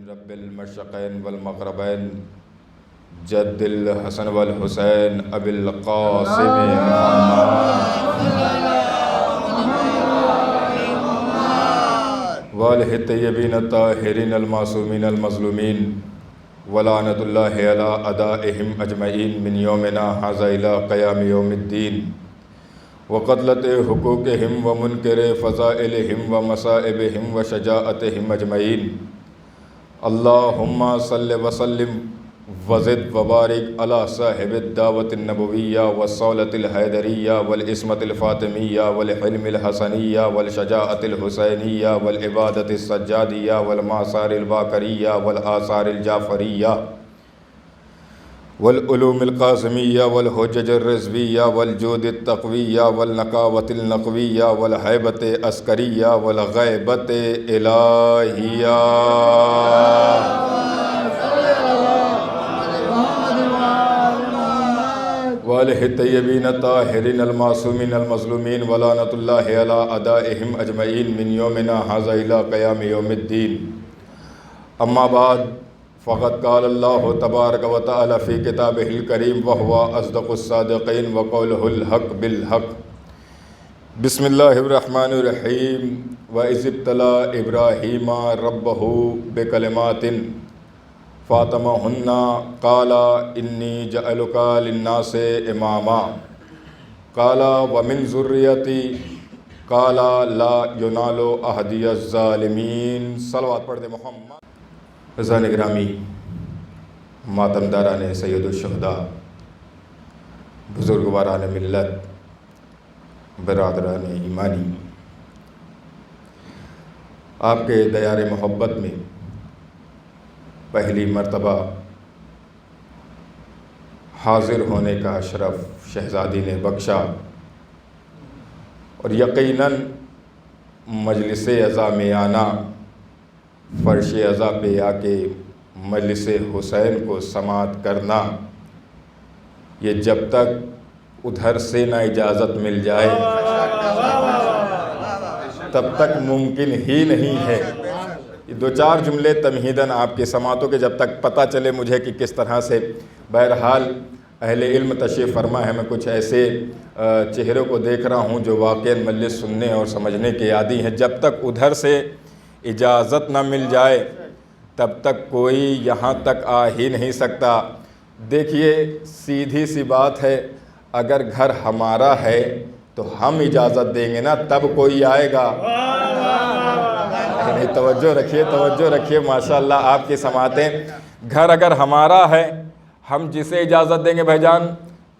رب المشرقین والمغربین جد الحسن والحسین ابی القاسم والہ الطیبین الطاہرین المعصومین المظلومین ولعنۃ اللہ علی اعدائہم اجمعین من یومنا ھذا الی قیام یوم الدین وقتلۃ حقوقہم ومنکر فضائلہم ومصائبہم وشجاعتہم اجمعین اللہم صلی وسلم وزد وبارک علی صاحب الدعوۃ النبویہ والصولۃ الحیدریہ والعصمۃ الفاطمیہ والحلم الحسنیہ والشجاعۃ الحسینیہ والعبادۃ السجادیہ والمآثار الباقریہ والآثار الجعفریہ والعلوم القاسمیہ والحجج الرضویہ والجود التقویہ والنقاوۃ النقویہ والہیبۃ عسکریہ والغیبۃ الہیہ والہ الطیبین الطاہرین المعصومین المظلومین ولعنۃ اللہ علی اعدائہم اجمعین من یومنا ھذا الی قیام یوم الدین اما بعد فقد قال اللہ تبارک و تعالی فی کتابہ الکریم وہو اصدق الصادقین وقولہ الحق بالحق بسم اللہ الرحمن الرحیم وَإِذِ ابْتَلَىٰ إِبْرَاهِيمَ رَبَّهُ بِكَلِمَاتٍ فَأَتَمَّهُنَّ قَالَ إِنِّي جَعِلُكَ لِلنَّاسِ إِمَامًا قَالَ وَمِنْ ذُرِّيَّتِي قَالَ لَا يُنَالُ عَهْدِيَ الظَّالِمِينَ صلوات پڑھ دے محمد۔ عزیزان گرامی، ماتمداران سید الشہداء، بزرگواران ملت، برادران ایمانی، آپ کے دیار محبت میں پہلی مرتبہ حاضر ہونے کا شرف شہزادی نے بخشا، اور یقیناً مجلس عزا میں آنا، فرش عزا پہ آ کے مجلس حسین کو سماعت کرنا، یہ جب تک ادھر سے نہ اجازت مل جائے تب تک ممکن ہی نہیں ہے۔ یہ دو چار جملے تمہیداً آپ کے سماعتوں کے جب تک پتہ چلے مجھے کہ کس طرح سے، بہرحال اہل علم تشریف فرما ہے، میں کچھ ایسے چہروں کو دیکھ رہا ہوں جو واقعاً مجلس سننے اور سمجھنے کے عادی ہیں، جب تک ادھر سے اجازت نہ مل جائے تب تک کوئی یہاں تک آ ہی نہیں سکتا۔ دیکھیے، سیدھی سی بات ہے، اگر گھر ہمارا ہے تو ہم اجازت دیں گے نا، تب کوئی آئے گا۔ نہیں، توجہ رکھیے ماشاءاللہ آپ کی سماعتیں۔ گھر اگر ہمارا ہے، ہم جسے اجازت دیں گے بھائی جان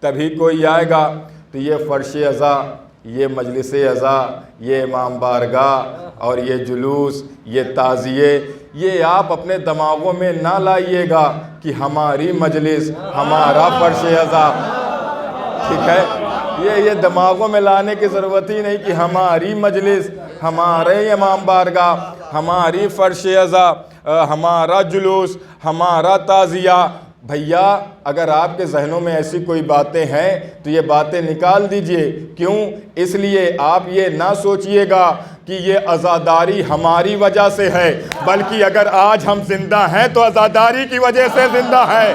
تبھی کوئی آئے گا۔ تو یہ فرش عزا، یہ مجلس عزا، یہ امام بارگاہ اور یہ جلوس، یہ تعزیے، یہ آپ اپنے دماغوں میں نہ لائیے گا کہ ہماری مجلس، ہمارا فرش عزا، ٹھیک ہے؟ یہ دماغوں میں لانے کی ضرورت ہی نہیں کہ ہماری مجلس، ہمارے امام بارگاہ، ہماری فرش عزا، ہمارا جلوس، ہمارا تعزیہ۔ بھیا، اگر آپ کے ذہنوں میں ایسی کوئی باتیں ہیں تو یہ باتیں نکال دیجئے۔ کیوں؟ اس لیے آپ یہ نہ سوچئے گا کہ یہ عزاداری ہماری وجہ سے ہے، بلکہ اگر آج ہم زندہ ہیں تو عزاداری کی وجہ سے زندہ ہیں۔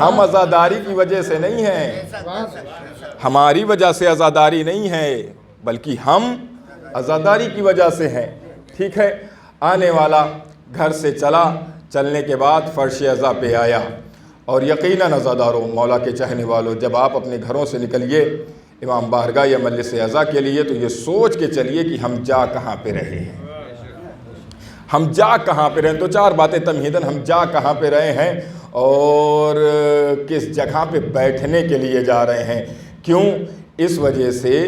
ہم عزاداری کی وجہ سے نہیں ہیں، ہماری وجہ سے عزاداری نہیں ہے، بلکہ ہم عزاداری کی وجہ سے ہیں، ٹھیک ہے؟ آنے والا گھر سے چلا، چلنے کے بعد فرش عزا پہ آیا، اور یقیناً عزاداروں، مولا کے چاہنے والوں، جب آپ اپنے گھروں سے نکلیے امام بارگاہ یا مجلس عزا کے لیے تو یہ سوچ کے چلیے کہ ہم جا کہاں پہ رہے ہیں، ہم جا کہاں پہ رہے ہیں۔ تو چار باتیں تمہیداً، ہم جا کہاں پہ رہے ہیں اور کس جگہ پہ بیٹھنے کے لیے جا رہے ہیں۔ کیوں؟ اس وجہ سے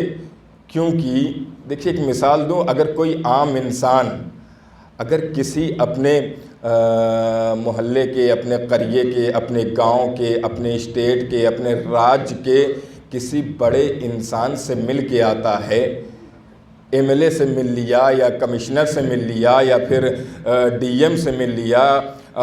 کیونکہ دیکھیے، ایک مثال دوں، اگر کوئی عام انسان اگر کسی اپنے محلے کے، اپنے قریے کے، اپنے گاؤں کے، اپنے اسٹیٹ کے، اپنے راج کے کسی بڑے انسان سے مل کے آتا ہے، ایم ایل اے سے مل لیا یا کمشنر سے مل لیا یا پھر ڈی ایم سے مل لیا،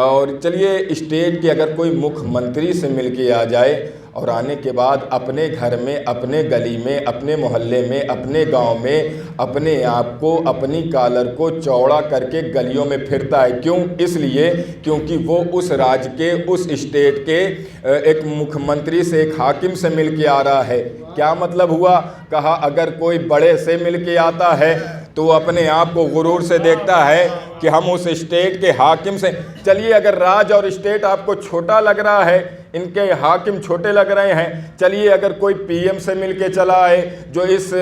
اور چلیے اسٹیٹ کے اگر کوئی مکھ منتری سے مل کے آ جائے، اور آنے کے بعد اپنے گھر میں، اپنے گلی میں، اپنے محلے میں، اپنے گاؤں میں اپنے آپ کو، اپنی کالر کو چوڑا کر کے گلیوں میں پھرتا ہے۔ کیوں؟ اس لیے کیونکہ وہ اس راج کے، اس اسٹیٹ کے ایک مکھ منتری سے، ایک حاکم سے مل کے آ رہا ہے۔ کیا مطلب ہوا؟ کہا اگر کوئی بڑے سے مل کے آتا ہے تو وہ اپنے آپ کو غرور سے دیکھتا ہے کہ ہم اس اسٹیٹ کے حاکم سے، چلیے اگر راج اور اسٹیٹ آپ کو چھوٹا لگ رہا ہے، ان کے حاکم چھوٹے لگ رہے ہیں، چلیے اگر کوئی پی ایم سے مل کے چلا آئے، جو اس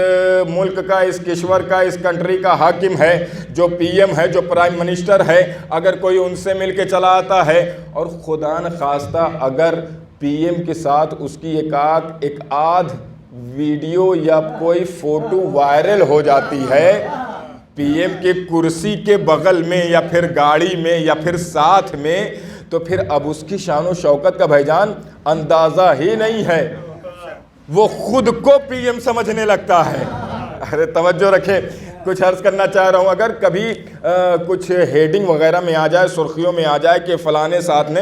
ملک کا، اس کشور کا، اس کنٹری کا حاکم ہے، جو پی ایم ہے، جو پرائم منسٹر ہے، اگر کوئی ان سے مل کے چلا آتا ہے، اور خدا نخواستہ اگر پی ایم کے ساتھ اس کی ایک آدھ ویڈیو یا کوئی فوٹو وائرل ہو جاتی ہے پی ایم کے کرسی کے بغل میں یا پھر گاڑی میں یا پھر ساتھ میں، تو پھر اب اس کی شان و شوکت کا بھائی جان اندازہ ہی نہیں ہے، وہ خود کو پی ایم سمجھنے لگتا ہے۔ ارے توجہ رکھے، کچھ عرض کرنا چاہ رہا ہوں، اگر کبھی کچھ ہیڈنگ وغیرہ میں آ جائے، سرخیوں میں آ جائے کہ فلانے ساتھ نے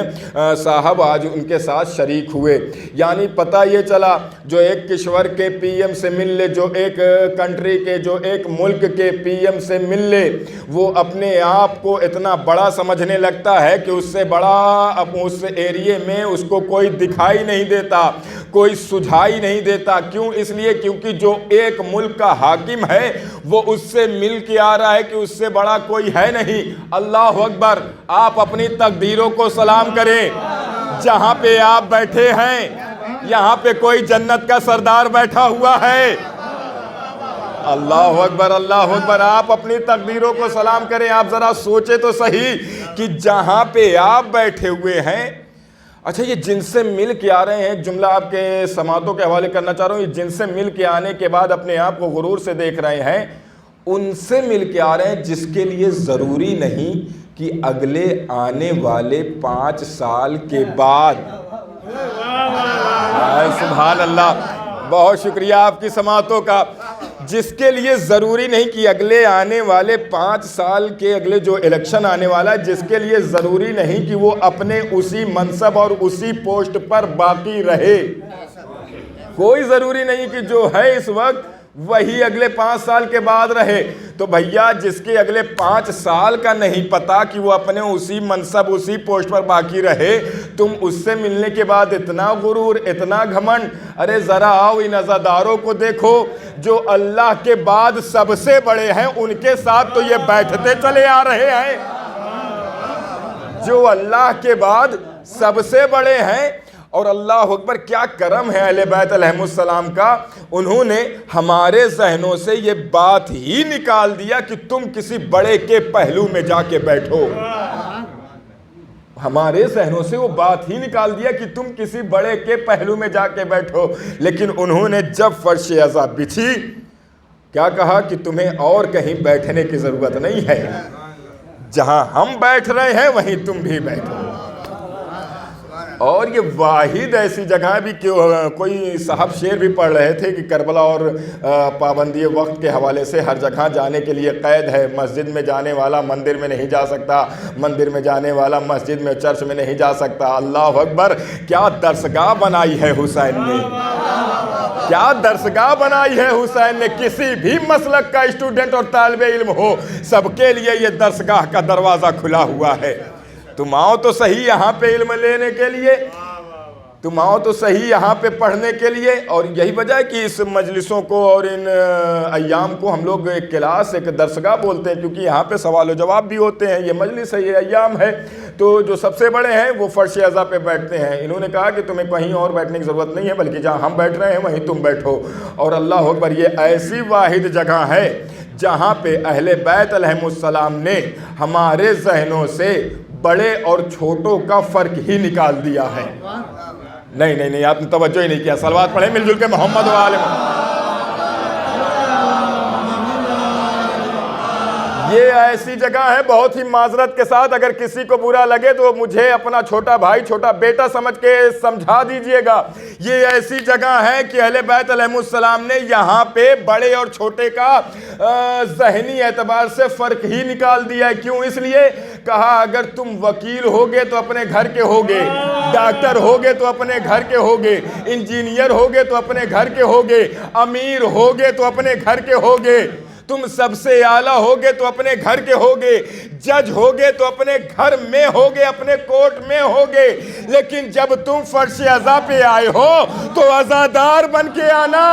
صاحب آج ان کے ساتھ شریک ہوئے، یعنی پتہ یہ چلا جو ایک کشور کے پی ایم سے مل لے، جو ایک کنٹری کے، جو ایک ملک کے پی ایم سے مل لے، وہ اپنے آپ کو اتنا بڑا سمجھنے لگتا ہے کہ اس سے بڑا اس ایریے میں اس کو کوئی دکھائی نہیں دیتا، کوئی سجھائی نہیں دیتا۔ کیوں؟ اس لیے کیونکہ جو ایک ملک کا حاکم ہے وہ اس سے مل کے آ رہا ہے کہ اس سے بڑا کوئی ہے نہیں۔ اللہ اکبر! آپ اپنی تقدیروں کو سلام کریں، جہاں پہ آپ بیٹھے ہیں یہاں پہ کوئی جنت کا سردار بیٹھا ہوا ہے۔ اللہ اکبر، اللہ اکبر! آپ اپنی تقدیروں کو سلام کریں۔ آپ ذرا سوچیں تو صحیح کہ جہاں پہ آپ بیٹھے ہوئے ہیں، اچھا یہ جن سے مل کے آ رہے ہیں، جملہ آپ کے سماعتوں کے حوالے کرنا چاہ رہا ہوں، یہ جن سے مل کے آنے کے بعد اپنے آپ کو غرور سے دیکھ رہے ہیں، ان سے مل کے آ رہے ہیں جس کے لیے ضروری نہیں کہ اگلے آنے والے 5 سال کے بعد، سبحان اللہ، بہت شکریہ آپ کی سماعتوں کا، جس کے لیے ضروری نہیں کہ اگلے آنے والے 5 سال کے، اگلے جو الیکشن آنے والا ہے، جس کے لیے ضروری نہیں کہ وہ اپنے اسی منصب اور اسی پوسٹ پر باقی رہے۔ کوئی ضروری نہیں کہ جو ہے اس وقت وہی اگلے 5 سال کے بعد رہے۔ تو بھیا جس کے اگلے 5 سال کا نہیں پتا کہ وہ اپنے اسی منصب، اسی پوسٹ پر باقی رہے، تم اس سے ملنے کے بعد اتنا غرور، اتنا گھمنڈ! ارے ذرا آؤ ان عزاداروں کو دیکھو جو اللہ کے بعد سب سے بڑے ہیں، ان کے ساتھ تو یہ بیٹھتے چلے آ رہے ہیں۔ جو اللہ کے بعد سب سے بڑے ہیں، اور اللہ اکبر کیا کرم ہے اہل بیت علیہم السلام کا، انہوں نے ہمارے ذہنوں سے یہ بات ہی نکال دیا کہ تم کسی بڑے کے پہلو میں جا کے بیٹھو۔ ہمارے ذہنوں سے وہ بات ہی نکال دیا کہ تم کسی بڑے کے پہلو میں جا کے بیٹھو، لیکن انہوں نے جب فرش عزا بچھی، کیا کہا کہ تمہیں اور کہیں بیٹھنے کی ضرورت نہیں ہے، جہاں ہم بیٹھ رہے ہیں وہیں تم بھی بیٹھو۔ اور یہ واحد ایسی جگہ بھی کہ کوئی صاحب شعر بھی پڑھ رہے تھے کہ کربلا اور پابندی وقت کے حوالے سے ہر جگہ جانے کے لیے قید ہے، مسجد میں جانے والا مندر میں نہیں جا سکتا، مندر میں جانے والا مسجد میں، چرچ میں نہیں جا سکتا۔ اللہ اکبر! کیا درسگاہ بنائی ہے حسین نے، کیا درسگاہ بنائی ہے حسین نے! کسی بھی مسلک کا اسٹوڈنٹ اور طالب علم ہو، سب کے لیے یہ درسگاہ کا دروازہ کھلا ہوا ہے۔ تم آؤ تو صحیح یہاں پہ علم لینے کے لیے، تم آؤ تو صحیح یہاں پہ پڑھنے کے لیے۔ اور یہی وجہ ہے کہ اس مجلسوں کو اور ان ایام کو ہم لوگ ایک کلاس، ایک درسگاہ بولتے ہیں، کیونکہ یہاں پہ سوال و جواب بھی ہوتے ہیں۔ یہ مجلس ہے، یہ ایام ہے، تو جو سب سے بڑے ہیں وہ فرش عزا پہ بیٹھتے ہیں۔ انہوں نے کہا کہ تمہیں کہیں اور بیٹھنے کی ضرورت نہیں ہے، بلکہ جہاں ہم بیٹھ رہے ہیں وہیں تم بیٹھو۔ اور اللہ اکبر! یہ ایسی واحد جگہ ہے جہاں پہ اہل بیت علیہم السلام نے ہمارے ذہنوں سے بڑے اور چھوٹوں کا فرق ہی نکال دیا ہے۔ نہیں، آپ نے توجہ ہی نہیں کیا۔ صلوات پڑھیں مل جل کے محمد و آل محمد۔ یہ ایسی جگہ ہے، بہت ہی معذرت کے ساتھ اگر کسی کو برا لگے تو مجھے اپنا چھوٹا بھائی، چھوٹا بیٹا سمجھ کے سمجھا دیجئے گا۔ یہ ایسی جگہ ہے کہ اہل بیت علیہم السلام نے یہاں پہ بڑے اور چھوٹے کا ذہنی اعتبار سے فرق ہی نکال دیا ہے۔ کیوں؟ اس لیے کہا اگر تم وکیل ہوگے تو اپنے گھر کے ہوگے، ڈاکٹر ہوگے تو اپنے گھر کے ہوگے, انجینئر ہوگے تو اپنے گھر کے ہوگے, امیر ہوگے تو اپنے گھر کے ہوگے, تم سب سے اعلیٰ ہوگے تو اپنے گھر کے ہوگے, جج ہوگے تو اپنے گھر میں ہوگے, اپنے کورٹ میں ہوگے, لیکن جب تم فرش عزا پہ آئے ہو تو عزادار بن کے آنا.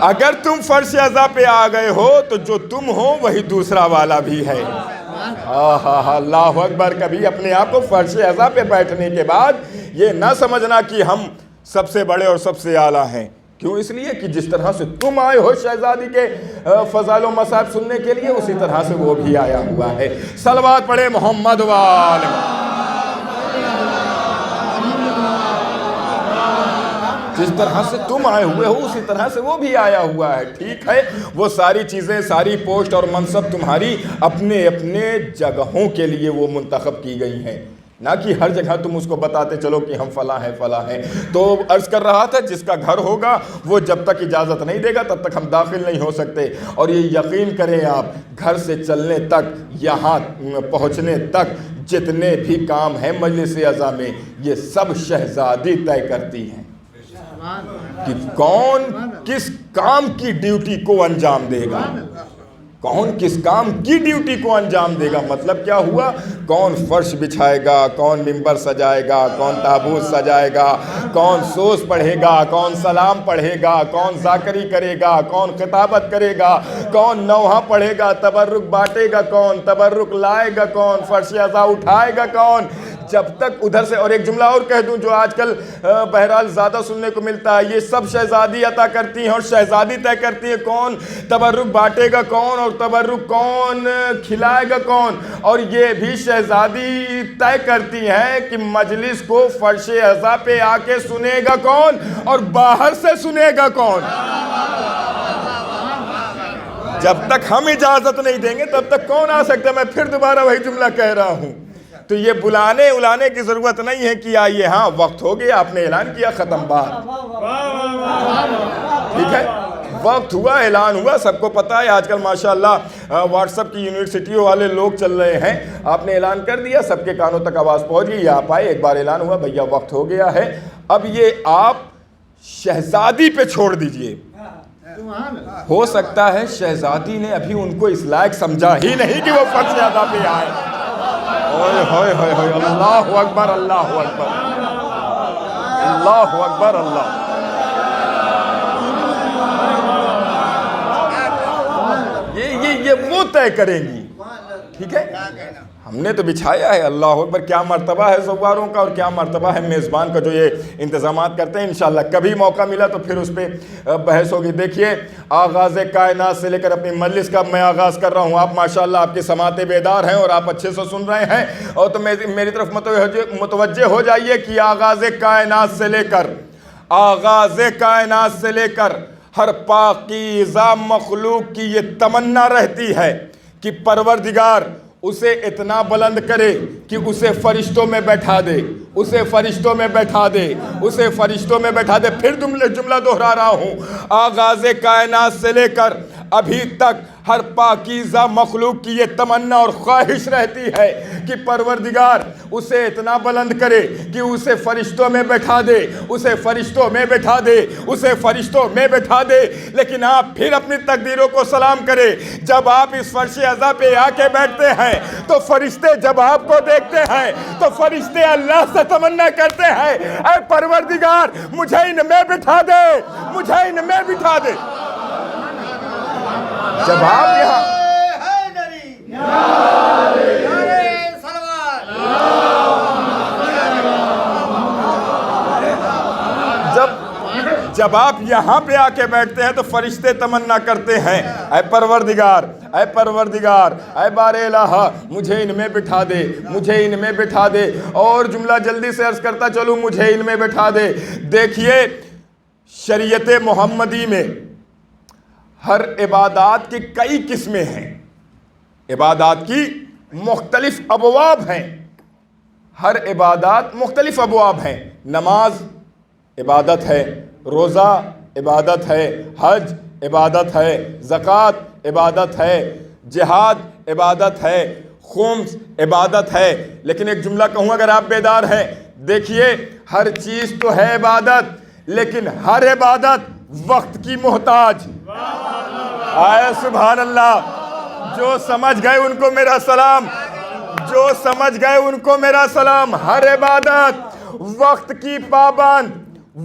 اگر تم فرش عزا پہ آ گئے ہو تو جو تم ہو وہی دوسرا والا بھی ہے. اللہ اکبر. کبھی اپنے آپ کو فرش عزا پہ بیٹھنے کے بعد یہ نہ سمجھنا کہ ہم سب سے بڑے اور سب سے اعلیٰ ہیں. کیوں؟ اس لیے کہ جس طرح سے تم آئے ہو شہزادی کے فضائل و مصائب سننے کے لیے, اسی طرح سے وہ بھی آیا ہوا ہے. صلوات پڑھے محمد وآل. جس طرح سے تم آئے ہوئے ہو اسی طرح سے وہ بھی آیا ہوا ہے. ٹھیک ہے, وہ ساری چیزیں, ساری پوسٹ اور منصب تمہاری اپنے اپنے جگہوں کے لیے وہ منتخب کی گئی ہیں, نہ کہ ہر جگہ تم اس کو بتاتے چلو کہ ہم فلاں ہیں فلاں ہیں. تو عرض کر رہا تھا, جس کا گھر ہوگا وہ جب تک اجازت نہیں دے گا تب تک ہم داخل نہیں ہو سکتے. اور یہ یقین کریں آپ, گھر سے چلنے تک, یہاں پہنچنے تک جتنے بھی کام ہیں مجلس عزا میں, یہ سب شہزادی طے کرتی ہیں کہ کون کس کام کی ڈیوٹی کو انجام دے گا, کون کس کام کی ڈیوٹی کو انجام دے گا. مطلب کیا ہوا, کون فرش بچھائے گا, کون ممبر سجائے گا, کون تابوت سجائے گا, کون سوز پڑھے گا, کون سلام پڑھے گا, کون ذاکری کرے گا, کون خطابت کرے گا, کون نوحہ پڑھے گا, تبرک بانٹے گا کون, تبرک لائے گا کون, فرش عزا اٹھائے گا کون. جب تک ادھر سے, اور ایک جملہ اور کہہ دوں جو آج کل بہرحال زیادہ سننے کو ملتا ہے, یہ سب شہزادی عطا کرتی ہیں اور شہزادی طے کرتی ہے کون تبرک بانٹے گا کون, اور تبرک کون کھلائے گا کون. اور یہ بھی شہزادی طے کرتی ہیں کہ مجلس کو فرش عزا پہ آ کے سنے گا کون اور باہر سے سنے گا کون. جب تک ہم اجازت نہیں دیں گے تب تک کون آ سکتا. میں پھر دوبارہ وہی جملہ کہہ رہا ہوں. تو یہ بلانے کی ضرورت نہیں ہے کہ آئیے, ہاں وقت ہو گیا, آپ نے اعلان کیا, ختم بات. ٹھیک ہے, وقت ہوا, اعلان ہوا, سب کو پتہ ہے. آج کل ماشاءاللہ واٹس ایپ کی یونیورسٹیوں والے لوگ چل رہے ہیں. آپ نے اعلان کر دیا, سب کے کانوں تک آواز پہنچ گئی, آپ آئے, ایک بار اعلان ہوا, بھیا وقت ہو گیا ہے. اب یہ آپ شہزادی پہ چھوڑ دیجئے. ہو سکتا ہے شہزادی نے ابھی ان کو اس لائق سمجھا ہی نہیں کہ وہ فرش عزا پہ آئے. اللہ اکبر, اللہ اکبر, اللہ اکبر, اللہ. یہ وہ طے کریں گی. ٹھیک ہے, ہم نے تو بچھایا ہے. اللہ اکبر. کیا مرتبہ ہے زواروں کا اور کیا مرتبہ ہے میزبان کا جو یہ انتظامات کرتے ہیں. انشاءاللہ کبھی موقع ملا تو پھر اس پہ بحث ہوگی. دیکھیے, آغاز کائنات سے لے کر اپنی مجلس کا میں آغاز کر رہا ہوں. آپ ماشاءاللہ آپ کی سماعتیں بیدار ہیں اور آپ اچھے سے سن رہے ہیں, اور تو میری طرف متوجہ ہو جائیے کہ آغاز کائنات سے لے کر ہر پاکیزہ مخلوق کی یہ تمنا رہتی ہے کہ پروردگار اسے اتنا بلند کرے کہ اسے فرشتوں میں بیٹھا دے, اسے فرشتوں میں بیٹھا دے, اسے فرشتوں میں بیٹھا دے. پھر جملہ دہرا رہا ہوں, آغاز کائنات سے لے کر ابھی تک ہر پاکیزہ مخلوق کی یہ تمنا اور خواہش رہتی ہے کہ پروردگار اسے اتنا بلند کرے کہ اسے فرشتوں میں بیٹھا دے, اسے فرشتوں میں بیٹھا دے, اسے فرشتوں میں بیٹھا دے. لیکن آپ پھر اپنی تقدیروں کو سلام کرے. جب آپ اس فرش عزا پہ آ کے بیٹھتے ہیں تو فرشتے جب آپ کو دیکھتے ہیں تو فرشتے اللہ سے تمنا کرتے ہیں, اے پروردگار مجھے ان میں بٹھا دے, مجھے ان میں بٹھا دے. جب آپ یہاں جب آپ یہاں پہ آ کے بیٹھتے ہیں تو فرشتے تمنا کرتے ہیں, اے پروردگار, اے پروردگار, اے بار الہ مجھے ان میں بٹھا دے, مجھے ان میں بٹھا دے. اور جملہ جلدی سے عرض کرتا چلوں, مجھے ان میں بٹھا دے. دیکھیے, شریعت محمدی میں ہر عبادات کی کئی قسمیں ہیں, عبادات کی مختلف ابواب ہیں, ہر عبادات مختلف ابواب ہیں. نماز عبادت ہے, روزہ عبادت ہے, حج عبادت ہے, زکوٰۃ عبادت ہے, جہاد عبادت ہے, خمس عبادت ہے. لیکن ایک جملہ کہوں اگر آپ بیدار ہیں, دیکھیے ہر چیز تو ہے عبادت, لیکن ہر عبادت وقت کی محتاج. آئے سبحان اللہ. جو سمجھ گئے ان کو میرا سلام, جو سمجھ گئے ان کو میرا سلام. ہر عبادت وقت کی پابند,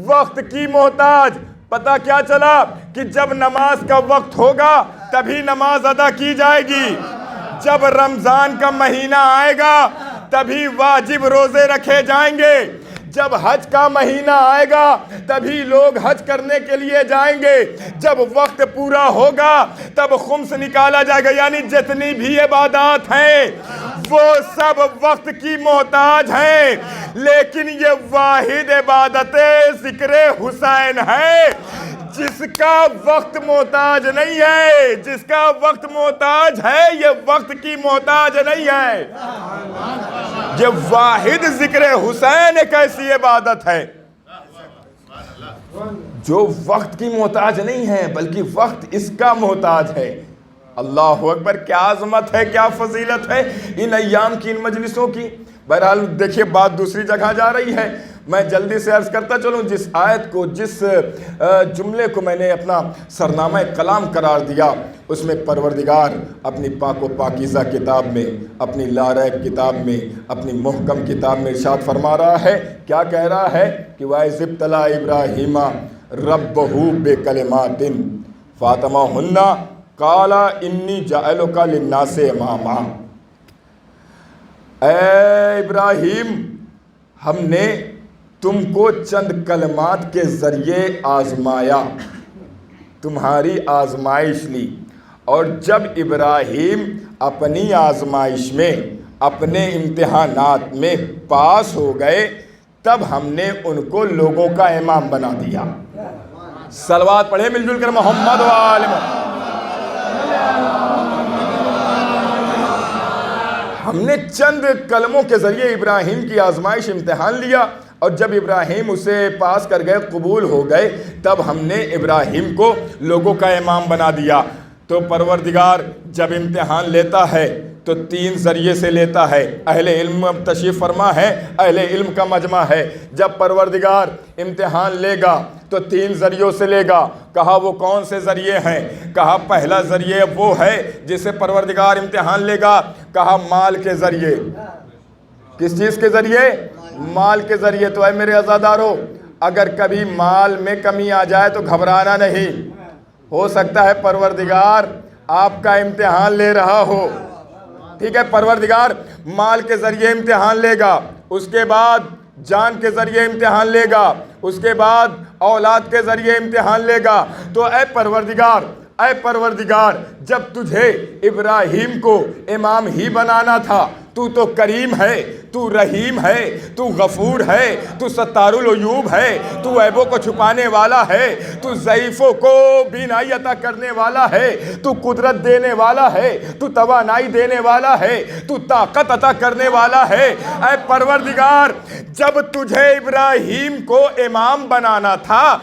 وقت کی محتاج. پتہ کیا چلا کہ جب نماز کا وقت ہوگا تبھی نماز ادا کی جائے گی. جب رمضان کا مہینہ آئے گا تبھی واجب روزے رکھے جائیں گے. جب حج کا مہینہ آئے گا تبھی لوگ حج کرنے کے لیے جائیں گے. جب وقت پورا ہوگا تب خمس نکالا جائے گا. یعنی جتنی بھی عبادات ہیں وہ سب وقت کی محتاج ہیں. لیکن یہ واحد عبادت ذکر حسین ہے جس کا وقت محتاج نہیں ہے. جس کا وقت محتاج ہے یہ وقت کی محتاج نہیں ہے. یہ واحد ذکر حسین ایک ایسی عبادت ہے جو وقت کی محتاج نہیں ہے بلکہ وقت اس کا محتاج ہے. اللہ اکبر. کیا عظمت ہے, کیا فضیلت ہے ان ایام کی, ان مجلسوں کی. بہرحال دیکھیے بات دوسری جگہ جا رہی ہے. میں جلدی سے عرض کرتا چلوں, جس آیت کو, جس جملے کو میں نے اپنا سرنامہ کلام قرار دیا, اس میں پروردگار اپنی پاک و پاکیزہ کتاب میں, اپنی لاریب کتاب میں, اپنی محکم کتاب میں ارشاد فرما رہا ہے. کیا کہہ رہا ہے کہ وَإِذِ ابْتَلَىٰ إِبْرَاهِيمَ رَبَّهُ بِكَلِمَاتٍ فَأَتَمَّهُنَّ قَالَ إِنِّي جَاعِلُكَ لِلنَّاسِ إِمَامًا. اے ابراہیم, ہم نے تم کو چند کلمات کے ذریعے آزمایا, تمہاری آزمائش لی. اور جب ابراہیم اپنی آزمائش میں, اپنے امتحانات میں پاس ہو گئے تب ہم نے ان کو لوگوں کا امام بنا دیا. صلوات پڑھے مل جل کر محمد و آل محمد. ہم نے چند کلموں کے ذریعے ابراہیم کی آزمائش, امتحان لیا, اور جب ابراہیم اسے پاس کر گئے, قبول ہو گئے, تب ہم نے ابراہیم کو لوگوں کا امام بنا دیا. تو پروردگار جب امتحان لیتا ہے تو تین ذریعے سے لیتا ہے. اہل علم تشریف فرما ہے, اہل علم کا مجمع ہے. جب پروردگار امتحان لے گا تو تین ذریعوں سے لے گا. کہا وہ کون سے ذریعے ہیں؟ کہا پہلا ذریعہ وہ ہے جسے پروردگار امتحان لے گا. کہا مال کے ذریعے. کس چیز کے ذریعے؟ مال کے ذریعے. تو اے میرے عزادارو, اگر کبھی مال میں کمی آ جائے تو گھبرانا نہیں. ہو سکتا ہے پروردگار آپ کا امتحان لے رہا ہو. ٹھیک ہے, پروردگار مال کے ذریعے امتحان لے گا, اس کے بعد جان کے ذریعے امتحان لے گا, اس کے بعد اولاد کے ذریعے امتحان لے گا. تو اے پروردگار, جب تجھے ابراہیم کو امام ہی بنانا تھا, تو کریم ہے, تو رحیم ہے, تو غفور ہے, تو ستار العیوب ہے, تو عیبوں کو چھپانے والا ہے, تو ضعیفوں کو بینائی عطا کرنے والا ہے, تو قدرت دینے والا ہے, تو توانائی دینے والا ہے, تو طاقت عطا کرنے والا ہے. اے پروردگار, جب تجھے ابراہیم کو امام بنانا تھا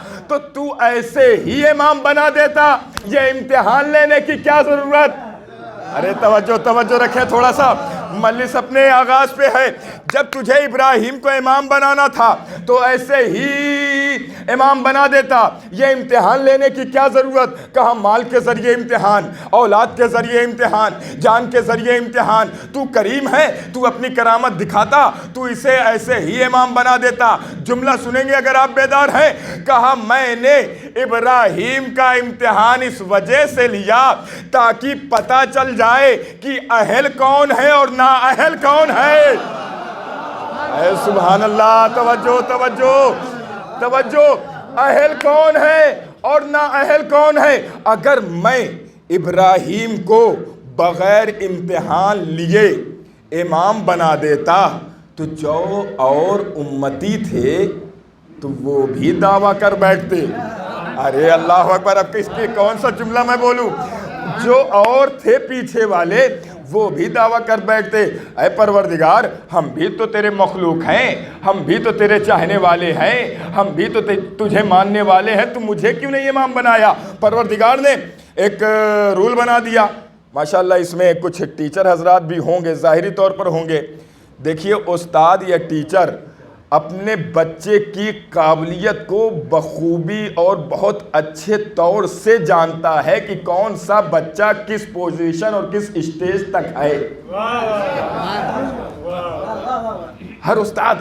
تو ایسے ہی امام بنا دیتا. یہ امتحان لینے کی کیا ضرورت؟ ارے توجہ رکھیں تھوڑا سا, مجلس اپنے آغاز پہ ہے. جب تجھے ابراہیم کو امام بنانا تھا تو ایسے ہی امام بنا دیتا. یہ امتحان لینے کی کیا ضرورت؟ کہا مال کے ذریعے امتحان, اولاد کے ذریعے امتحان, جان کے ذریعے امتحان. تو کریم ہے, تو اپنی کرامت دکھاتا, تو اسے ایسے ہی امام بنا دیتا. جملہ سنیں گے اگر آپ بیدار ہیں. کہا میں نے ابراہیم کا امتحان اس وجہ سے لیا تاکہ پتہ چل جائے کہ اہل کون ہے اور نااہل کون ہے. اے سبحان اللہ, توجہ. اہل کون ہے اور نااہل کون ہے. اگر میں ابراہیم کو بغیر امتحان لیے امام بنا دیتا تو جو اور امتی تھے تو وہ بھی دعویٰ کر بیٹھتے. ارے اللہ اکبر, اب اس کی کون سا جملہ میں بولوں. جو اور تھے پیچھے والے وہ بھی دعویٰ کر بیٹھتے. اے پروردگار, ہم بھی تو تیرے مخلوق ہیں, ہم بھی تو تیرے چاہنے والے ہیں, ہم بھی تو تجھے ماننے والے ہیں, تو مجھے کیوں نہیں امام بنایا؟ پروردگار نے ایک رول بنا دیا ماشاءاللہ اس میں کچھ ٹیچر حضرات بھی ہوں گے، ظاہری طور پر ہوں گے۔ دیکھیے استاد یا ٹیچر اپنے بچے کی قابلیت کو بخوبی اور بہت اچھے طور سے جانتا ہے کہ کون سا بچہ کس پوزیشن اور کس اسٹیج تک ہے۔ ہر استاد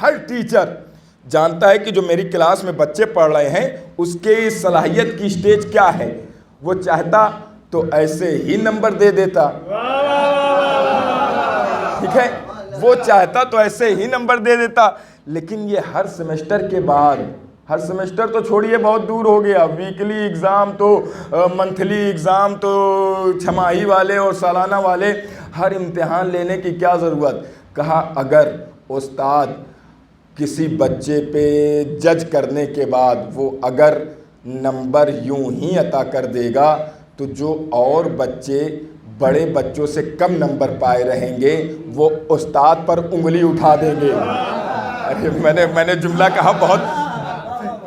ہر ٹیچر جانتا ہے کہ جو میری کلاس میں بچے پڑھ رہے ہیں اس کے صلاحیت کی سٹیج کیا ہے۔ وہ چاہتا تو ایسے ہی نمبر دے دیتا، ٹھیک ہے، وہ چاہتا تو ایسے ہی نمبر دے دیتا، لیکن یہ ہر سیمسٹر کے بعد، ہر سیمسٹر تو چھوڑیے بہت دور ہو گیا، ویکلی ایگزام تو منتھلی ایگزام تو چھماہی والے اور سالانہ والے، ہر امتحان لینے کی کیا ضرورت۔ کہا اگر استاد کسی بچے پہ جج کرنے کے بعد وہ اگر نمبر یوں ہی عطا کر دے گا تو جو اور بچے بڑے بچوں سے کم نمبر پائے رہیں گے وہ استاد پر انگلی اٹھا دیں گے۔ ارے میں نے جملہ کہا، بہت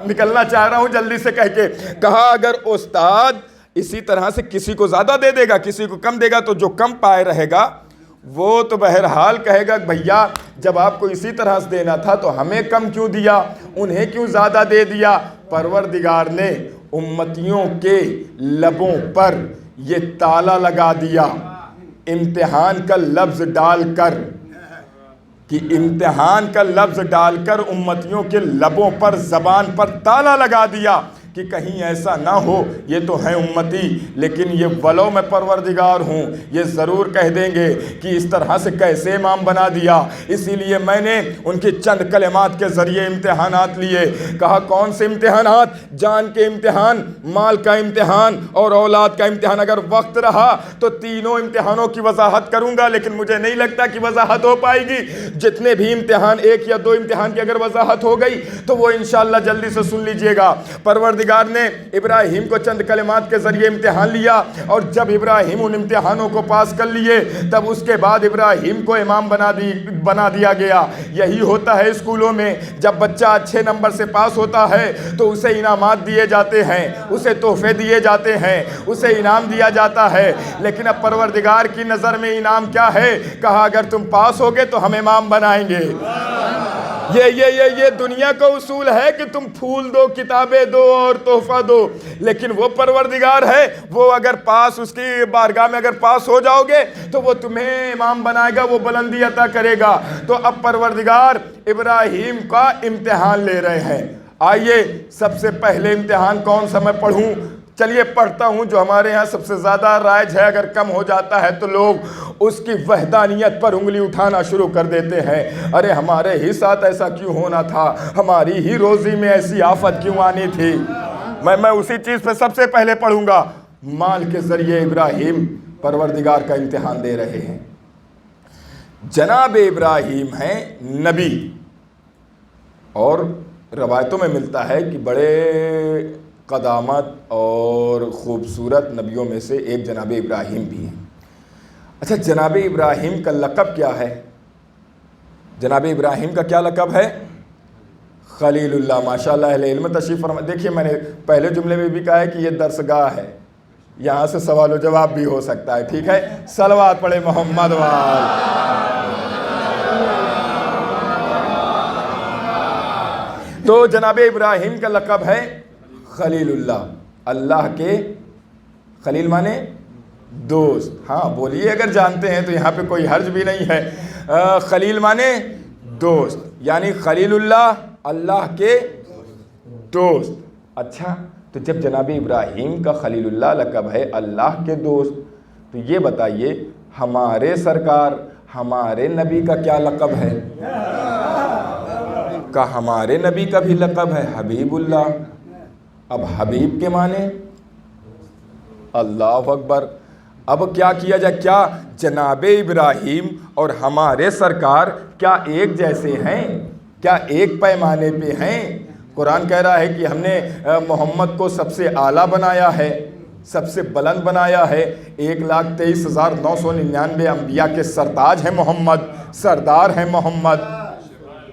نکلنا چاہ رہا ہوں جلدی سے کہہ کے، کہا اگر استاد اسی طرح سے کسی کو زیادہ دے دے گا کسی کو کم دے گا تو جو کم پائے رہے گا وہ تو بہرحال کہے گا بھیا جب آپ کو اسی طرح سے دینا تھا تو ہمیں کم کیوں دیا، انہیں کیوں زیادہ دے دیا۔ پروردگار نے امتیوں کے لبوں پر یہ تالا لگا دیا امتحان کا لفظ ڈال کر، کہ امتحان کا لفظ ڈال کر امتیوں کے لبوں پر زبان پر تالا لگا دیا کہ کہیں ایسا نہ ہو یہ تو ہیں امتی لیکن یہ ولو میں پروردگار ہوں، یہ ضرور کہہ دیں گے کہ اس طرح سے کیسے امام بنا دیا۔ اسی لیے میں نے ان کی چند کلمات کے ذریعے امتحانات لیے۔ کہا کون سے امتحانات؟ جان کے امتحان، مال کا امتحان اور اولاد کا امتحان۔ اگر وقت رہا تو تینوں امتحانوں کی وضاحت کروں گا، لیکن مجھے نہیں لگتا کہ وضاحت ہو پائے گی۔ جتنے بھی امتحان، ایک یا دو امتحان کی اگر وضاحت ہو گئی تو وہ انشاءاللہ جلدی سے سن لیجئے گا۔ پروردگار نے ابراہیم کو چند کلمات کے ذریعے امتحان لیا، اور جب ابراہیم ان امتحانوں کو پاس کر لیے تب اس کے بعد ابراہیم کو امام بنا دیا گیا۔ یہی ہوتا ہے اسکولوں میں، جب بچہ اچھے نمبر سے پاس ہوتا ہے تو اسے انعامات دیے جاتے ہیں، اسے تحفے دیے جاتے ہیں، اسے انعام دیا جاتا ہے۔ لیکن اب پروردگار کی نظر میں انعام کیا ہے؟ کہا اگر تم پاس ہوگے تو ہم امام بنائیں گے۔ یہ دنیا کا اصول ہے کہ تم پھول دو، کتابیں دو اور تحفہ دو، لیکن وہ پروردگار ہے، وہ اگر پاس، اس کی بارگاہ میں اگر پاس ہو جاؤ گے تو وہ تمہیں امام بنائے گا، وہ بلندی عطا کرے گا۔ تو اب پروردگار ابراہیم کا امتحان لے رہے ہیں۔ آئیے سب سے پہلے امتحان کون سا میں پڑھوں؟ چلیے پڑھتا ہوں جو ہمارے ہاں سب سے زیادہ رائج ہے، اگر کم ہو جاتا ہے تو لوگ اس کی وحدانیت پر انگلی اٹھانا شروع کر دیتے ہیں۔ ارے ہمارے ہی ساتھ ایسا کیوں ہونا تھا، ہماری ہی روزی میں ایسی آفت کیوں آنی تھی۔ میں اسی چیز پہ سب سے پہلے پڑھوں گا۔ مال کے ذریعے ابراہیم پروردگار کا امتحان دے رہے ہیں۔ جناب ابراہیم ہیں نبی، اور روایتوں میں ملتا ہے کہ بڑے قدامت اور خوبصورت نبیوں میں سے ایک جناب ابراہیم بھی ہیں۔ اچھا جناب ابراہیم کا لقب کیا ہے؟ جناب ابراہیم کا کیا لقب ہے؟ خلیل اللہ۔ ماشاءاللہ اہل علم تشریف فرما۔ دیکھیے میں نے پہلے جملے میں بھی کہا ہے کہ یہ درسگاہ ہے، یہاں سے سوال و جواب بھی ہو سکتا ہے، ٹھیک ہے؟ صلوات پڑھے محمد وال۔ تو جناب ابراہیم کا لقب ہے خلیل اللہ، اللہ کے خلیل مانے دوست۔ ہاں بولیے اگر جانتے ہیں تو یہاں پہ کوئی حرج بھی نہیں ہے۔ خلیل مانے دوست، یعنی خلیل اللہ اللہ کے دوست۔ اچھا تو جب جناب ابراہیم کا خلیل اللہ لقب ہے، اللہ کے دوست، تو یہ بتائیے ہمارے سرکار ہمارے نبی کا کیا لقب ہے؟ کہ ہمارے نبی کا بھی لقب ہے حبیب اللہ۔ اب حبیب کے معنی اللہ اکبر۔ اب کیا کیا جائے؟ کیا جناب ابراہیم اور ہمارے سرکار کیا ایک جیسے ہیں؟ کیا ایک پیمانے پہ ہیں؟ قرآن کہہ رہا ہے کہ ہم نے محمد کو سب سے اعلیٰ بنایا ہے، سب سے بلند بنایا ہے۔ 1,23,999 انبیاء کے سرتاج ہیں محمد، سردار ہیں محمد،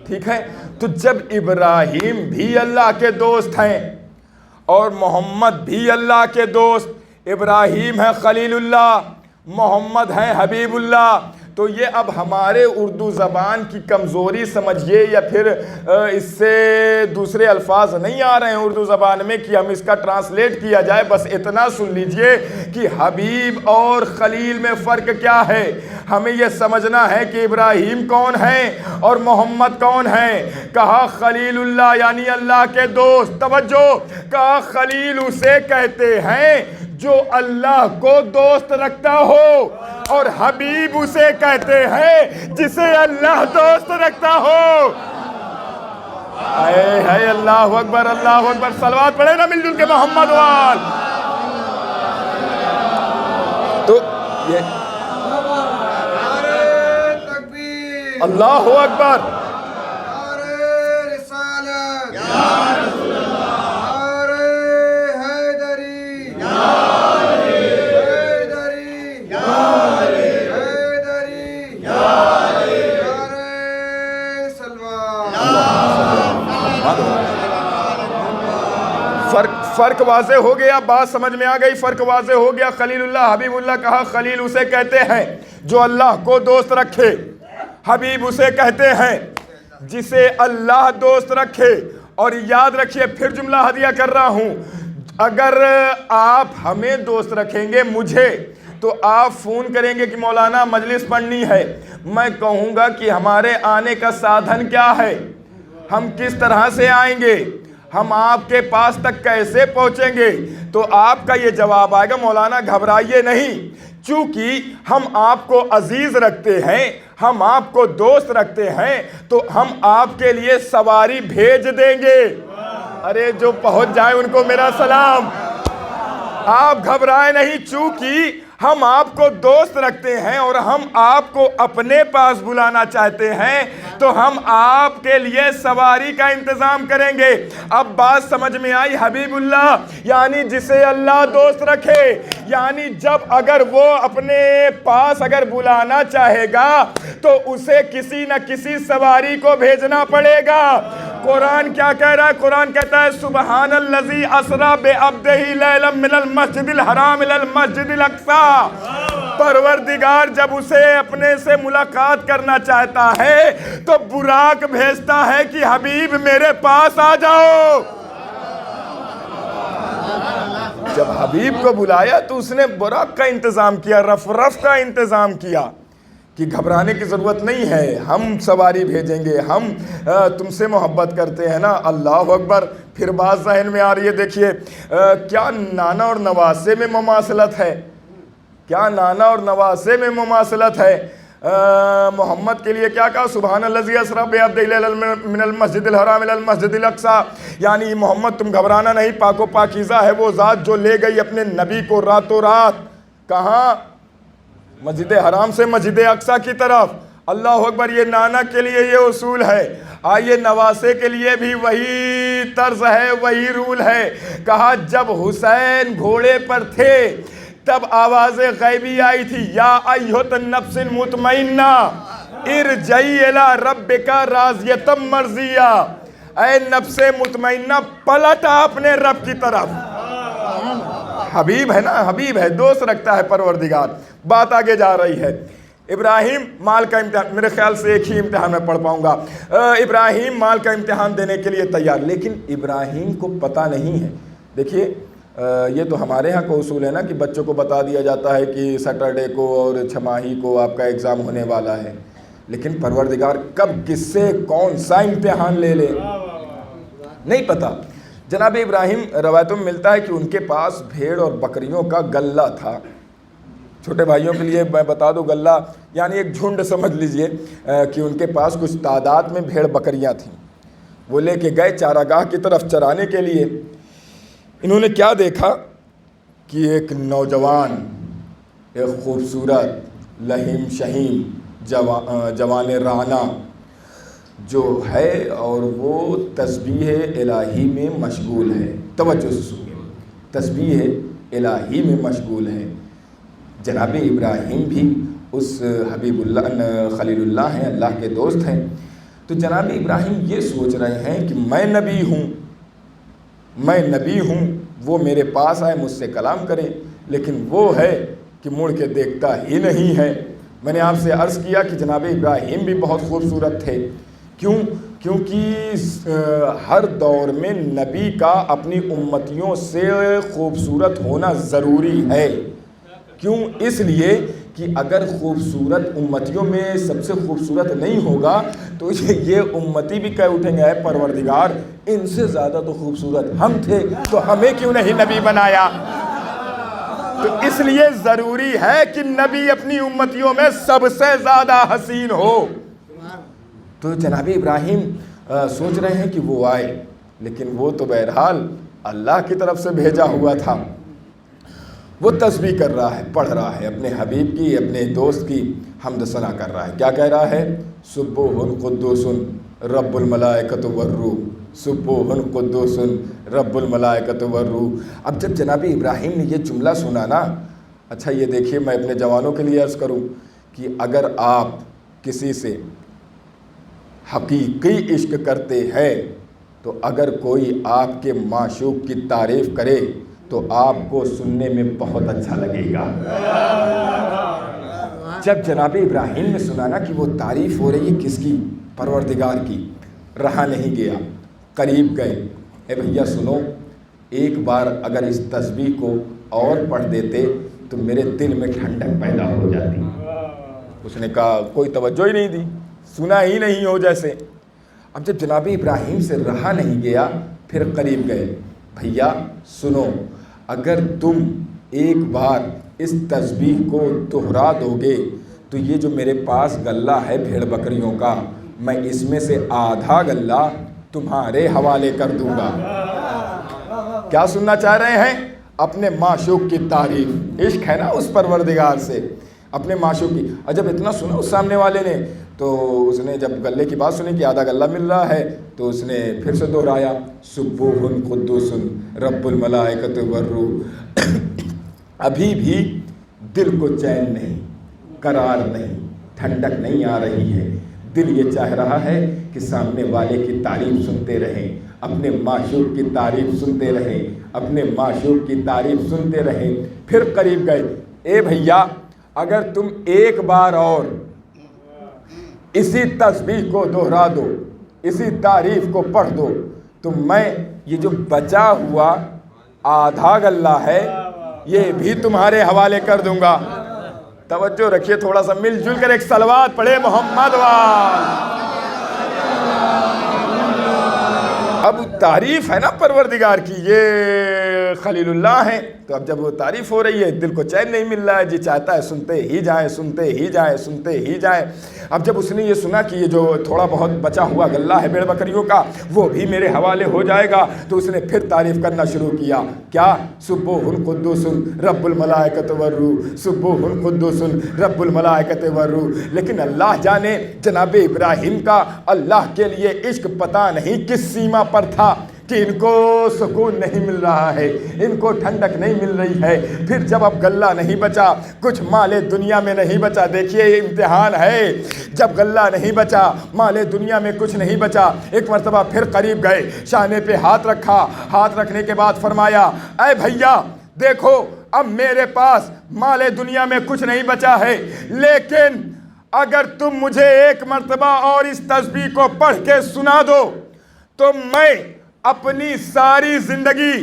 ٹھیک ہے؟ تو جب ابراہیم بھی اللہ کے دوست ہیں اور محمد بھی اللہ کے دوست، ابراہیم ہے خلیل اللہ، محمد ہے حبیب اللہ. تو یہ اب ہمارے اردو زبان کی کمزوری سمجھیے یا پھر اس سے دوسرے الفاظ نہیں آ رہے ہیں اردو زبان میں کہ ہم اس کا ٹرانسلیٹ کیا جائے. بس اتنا سن لیجئے کہ حبیب اور خلیل میں فرق کیا ہے. ہمیں یہ سمجھنا ہے کہ ابراہیم کون ہے اور محمد کون ہے. کہا خلیل اللہ یعنی اللہ کے دوست. توجہ، کہا خلیل اسے کہتے ہیں جو اللہ کو دوست رکھتا ہو، اور حبیب اسے کہتے ہیں جسے اللہ دوست رکھتا ہو. اے ہے اللہ اکبر، اللہ اکبر. صلوات پڑھے نا مل جل کے محمد وال. تو یہ اللہ اکبر. فرق واضح ہو گیا، بات سمجھ میں آ گئی، فرق واضح ہو گیا. خلیل اللہ حبیب اللہ. کہا خلیل اسے کہتے ہیں جو اللہ کو دوست رکھے، حبیب اسے کہتے ہیں جسے اللہ دوست رکھے. اور یاد رکھیے، پھر جملہ ہدیہ کر رہا ہوں، اگر آپ ہمیں دوست رکھیں گے، مجھے، تو آپ فون کریں گے کہ مولانا مجلس پڑھنی ہے. میں کہوں گا کہ ہمارے آنے کا سادھن کیا ہے، ہم کس طرح سے آئیں گے، ہم آپ کے پاس تک کیسے پہنچیں گے. تو آپ کا یہ جواب آئے گا مولانا گھبرائیے نہیں، چونکہ ہم آپ کو عزیز رکھتے ہیں، ہم آپ کو دوست رکھتے ہیں، تو ہم آپ کے لیے سواری بھیج دیں گے. ارے جو پہنچ جائے ان کو میرا سلام. آپ گھبرائیں نہیں، چونکہ ہم آپ کو دوست رکھتے ہیں اور ہم آپ کو اپنے پاس بلانا چاہتے ہیں، تو ہم آپ کے لیے سواری کا انتظام کریں گے. اب بات سمجھ میں آئی. حبیب اللہ یعنی جسے اللہ دوست رکھے، یعنی جب اگر وہ اپنے پاس اگر بلانا چاہے گا تو اسے کسی نہ کسی سواری کو بھیجنا پڑے گا. قرآن کیا کہہ رہا ہے؟ قرآن کہتا ہے سبحان الذی اسری بعبدہ لیلا من المسجد الحرام الی المسجد الاقصی. پروردگار جب اسے اپنے سے ملاقات کرنا چاہتا ہے تو براق بھیجتا ہے کہ حبیب میرے پاس آ جاؤ. جب حبیب کو بلایا تو اس نے براق کا انتظام کیا، رف کا انتظام کیا کہ گھبرانے کی ضرورت نہیں ہے، ہم سواری بھیجیں گے، ہم تم سے محبت کرتے ہیں نا. اللہ اکبر. پھر بات ذہن میں آ رہی ہے. دیکھیے کیا نانا اور نواسے میں مماثلت ہے، کیا نانا اور نواسے میں مماثلت ہے. محمد کے لیے کیا کہا؟ سبحان الذی اسری بعبدہ لیلا من المسجد الحرام الی المسجد الاقصی. یعنی محمد تم گھبرانا نہیں، پاک و پاکیزہ ہے وہ ذات جو لے گئی اپنے نبی کو راتوں رات. کہاں؟ مسجد حرام سے مسجد اقصی کی طرف. اللہ اکبر. یہ نانا کے لیے یہ اصول ہے. آئیے نواسے کے لیے بھی وہی طرز ہے، وہی رول ہے. کہا جب حسین گھوڑے پر تھے تب آواز غیبی آئی تھی، یا ایھۃ النفس المطمئنہ ارجعی الی ربک راضیۃ مرضیہ. اے نفس مطمئنہ پلٹ اپنے رب کی طرف. حبیب ہے نا، حبیب ہے، دوست رکھتا ہے پروردگار. بات آگے جا رہی ہے. ابراہیم مال کا امتحان، میرے خیال سے ایک ہی امتحان میں پڑھ پاؤں گا. ابراہیم مال کا امتحان دینے کے لیے تیار، لیکن ابراہیم کو پتہ نہیں ہے. دیکھیے یہ تو ہمارے ہاں کا اصول ہے نا کہ بچوں کو بتا دیا جاتا ہے کہ سیٹرڈے کو اور چھماہی کو آپ کا ایگزام ہونے والا ہے، لیکن پروردگار کب کس سے کون سا امتحان لے لے نہیں پتہ. جناب ابراہیم روایتوں میں ملتا ہے کہ ان کے پاس بھیڑ اور بکریوں کا غلہ تھا. چھوٹے بھائیوں کے لیے میں بتا دوں، غلہ یعنی ایک جھنڈ سمجھ لیجئے کہ ان کے پاس کچھ تعداد میں بھیڑ بکریاں تھیں. وہ لے کے گئے چارہ گاہ کی طرف چرانے کے لیے. انہوں نے کیا دیکھا کہ ایک نوجوان، ایک خوبصورت لہیم شہیم جوان رانا جو ہے اور وہ تسبیح الہی میں مشغول ہے. توجہ سے سنیے، تسبیح الہی میں مشغول ہے. جناب ابراہیم بھی اس حبیب اللہ خلیل اللہ ہیں، اللہ کے دوست ہیں. تو جناب ابراہیم یہ سوچ رہے ہیں کہ میں نبی ہوں، وہ میرے پاس آئے، مجھ سے کلام کرے. لیکن وہ ہے کہ مڑ کے دیکھتا ہی نہیں ہے۔ میں نے آپ سے عرض کیا کہ جناب ابراہیم بھی بہت خوبصورت تھے۔ کیونکہ ہر دور میں نبی کا اپنی امتیوں سے خوبصورت ہونا ضروری ہے۔ کیوں؟ اس لیے کہ اگر خوبصورت امتیوں میں سب سے خوبصورت نہیں ہوگا تو یہ امتی بھی کہہ اٹھیں گے اے پروردگار ان سے زیادہ تو خوبصورت ہم تھے تو ہمیں کیوں نہیں نبی بنایا؟ تو اس لیے ضروری ہے کہ نبی اپنی امتیوں میں سب سے زیادہ حسین ہو۔ تو جناب ابراہیم سوچ رہے ہیں کہ وہ آئے، لیکن وہ تو بہرحال اللہ کی طرف سے بھیجا ہوا تھا۔ وہ تسبیح کر رہا ہے، پڑھ رہا ہے، اپنے حبیب کی، اپنے دوست کی حمد ثنا کر رہا ہے۔ کیا کہہ رہا ہے؟ سبوح قدوس رب الملائکۃ والروح، سبوح قدوس رب الملائکۃ والروح۔ اب جب جناب ابراہیم نے یہ جملہ سنا نا، اچھا یہ دیکھیے، میں اپنے جوانوں کے لیے عرض کروں کہ اگر آپ کسی سے حقیقی عشق کرتے ہیں تو اگر کوئی آپ کے معشوق کی تعریف کرے تو آپ کو سننے میں بہت اچھا لگے گا۔ جب جناب ابراہیم نے سنا نا کہ وہ تعریف ہو رہی ہے کس کی؟ پروردگار کی، رہا نہیں گیا، قریب گئے۔ اے بھیا سنو، ایک بار اگر اس تسبیح کو اور پڑھ دیتے تو میرے دل میں ٹھنڈک پیدا ہو جاتی۔ اس نے کہا کوئی توجہ ہی نہیں دی، سنا ہی نہیں ہو جیسے۔ اب جب جناب ابراہیم سے رہا نہیں گیا پھر قریب گئے۔ بھیا سنو، اگر تم ایک بار اس تسبیح کو دہرا دو گے تو یہ جو میرے پاس غلہ ہے بھیڑ بکریوں کا، میں اس میں سے آدھا غلہ تمہارے حوالے کر دوں گا۔ کیا سننا چاہ رہے ہیں؟ اپنے معشوق کی تعریف، عشق ہے نا اس پروردگار سے، اپنے معشوق کی۔ اور جب اتنا سنا اس سامنے والے نے تو اس نے جب غلے کی بات سنی کہ آدھا غلہ مل رہا ہے تو اس نے پھر سے دہرایا، سبوح قدوس رب الملائکۃ والروح۔ ابھی بھی دل کو چین نہیں، قرار نہیں، ٹھنڈک نہیں آ رہی ہے۔ دل یہ چاہ رہا ہے کہ سامنے والے کی تعریف سنتے رہیں، اپنے معشوق کی تعریف سنتے رہیں، اپنے معشوق کی تعریف سنتے رہیں۔ پھر قریب گئے۔ اے بھیا اگر تم ایک بار اور اسی تسبیح کو دہرا دو، اسی تعریف کو پڑھ دو تو میں یہ جو بچا ہوا آدھا غلہ ہے یہ بھی تمہارے حوالے کر دوں گا۔ توجہ رکھیے، تھوڑا سا مل جل کر ایک صلوات پڑھے محمد وال۔ اب تعریف ہے نا پروردگار کی، یہ خلیل اللہ ہیں، تو اب جب وہ تعریف ہو رہی ہے دل کو چین نہیں مل رہا ہے، جی چاہتا ہے سنتے ہی جائیں، سنتے ہی جائیں، سنتے ہی جائیں۔ اب جب اس نے یہ سنا کہ یہ جو تھوڑا بہت بچا ہوا غلہ ہے بھیڑ بکریوں کا وہ بھی میرے حوالے ہو جائے گا تو اس نے پھر تعریف کرنا شروع کیا۔ کیا؟ سبوح قدوس رب الملائکۃ والروح، سبوح قدوس رب الملائکۃ والروح۔ لیکن اللہ جانے جناب ابراہیم کا اللہ کے لیے عشق پتہ نہیں کس سیما پر تھا کہ ان کو سکون نہیں مل رہا ہے، ان کو ٹھنڈک نہیں مل رہی ہے۔ پھر جب اب غلہ نہیں بچا، کچھ مال دنیا میں نہیں بچا، دیکھیے یہ امتحان ہے، جب غلہ نہیں بچا، مال دنیا میں کچھ نہیں بچا، ایک مرتبہ پھر قریب گئے، شانے پہ ہاتھ رکھا، ہاتھ رکھنے کے بعد فرمایا اے بھیا دیکھو اب میرے پاس مال دنیا میں کچھ نہیں بچا ہے، لیکن اگر تم مجھے ایک مرتبہ اور اس تسبیح کو پڑھ کے سنا دو تو میں اپنی ساری زندگی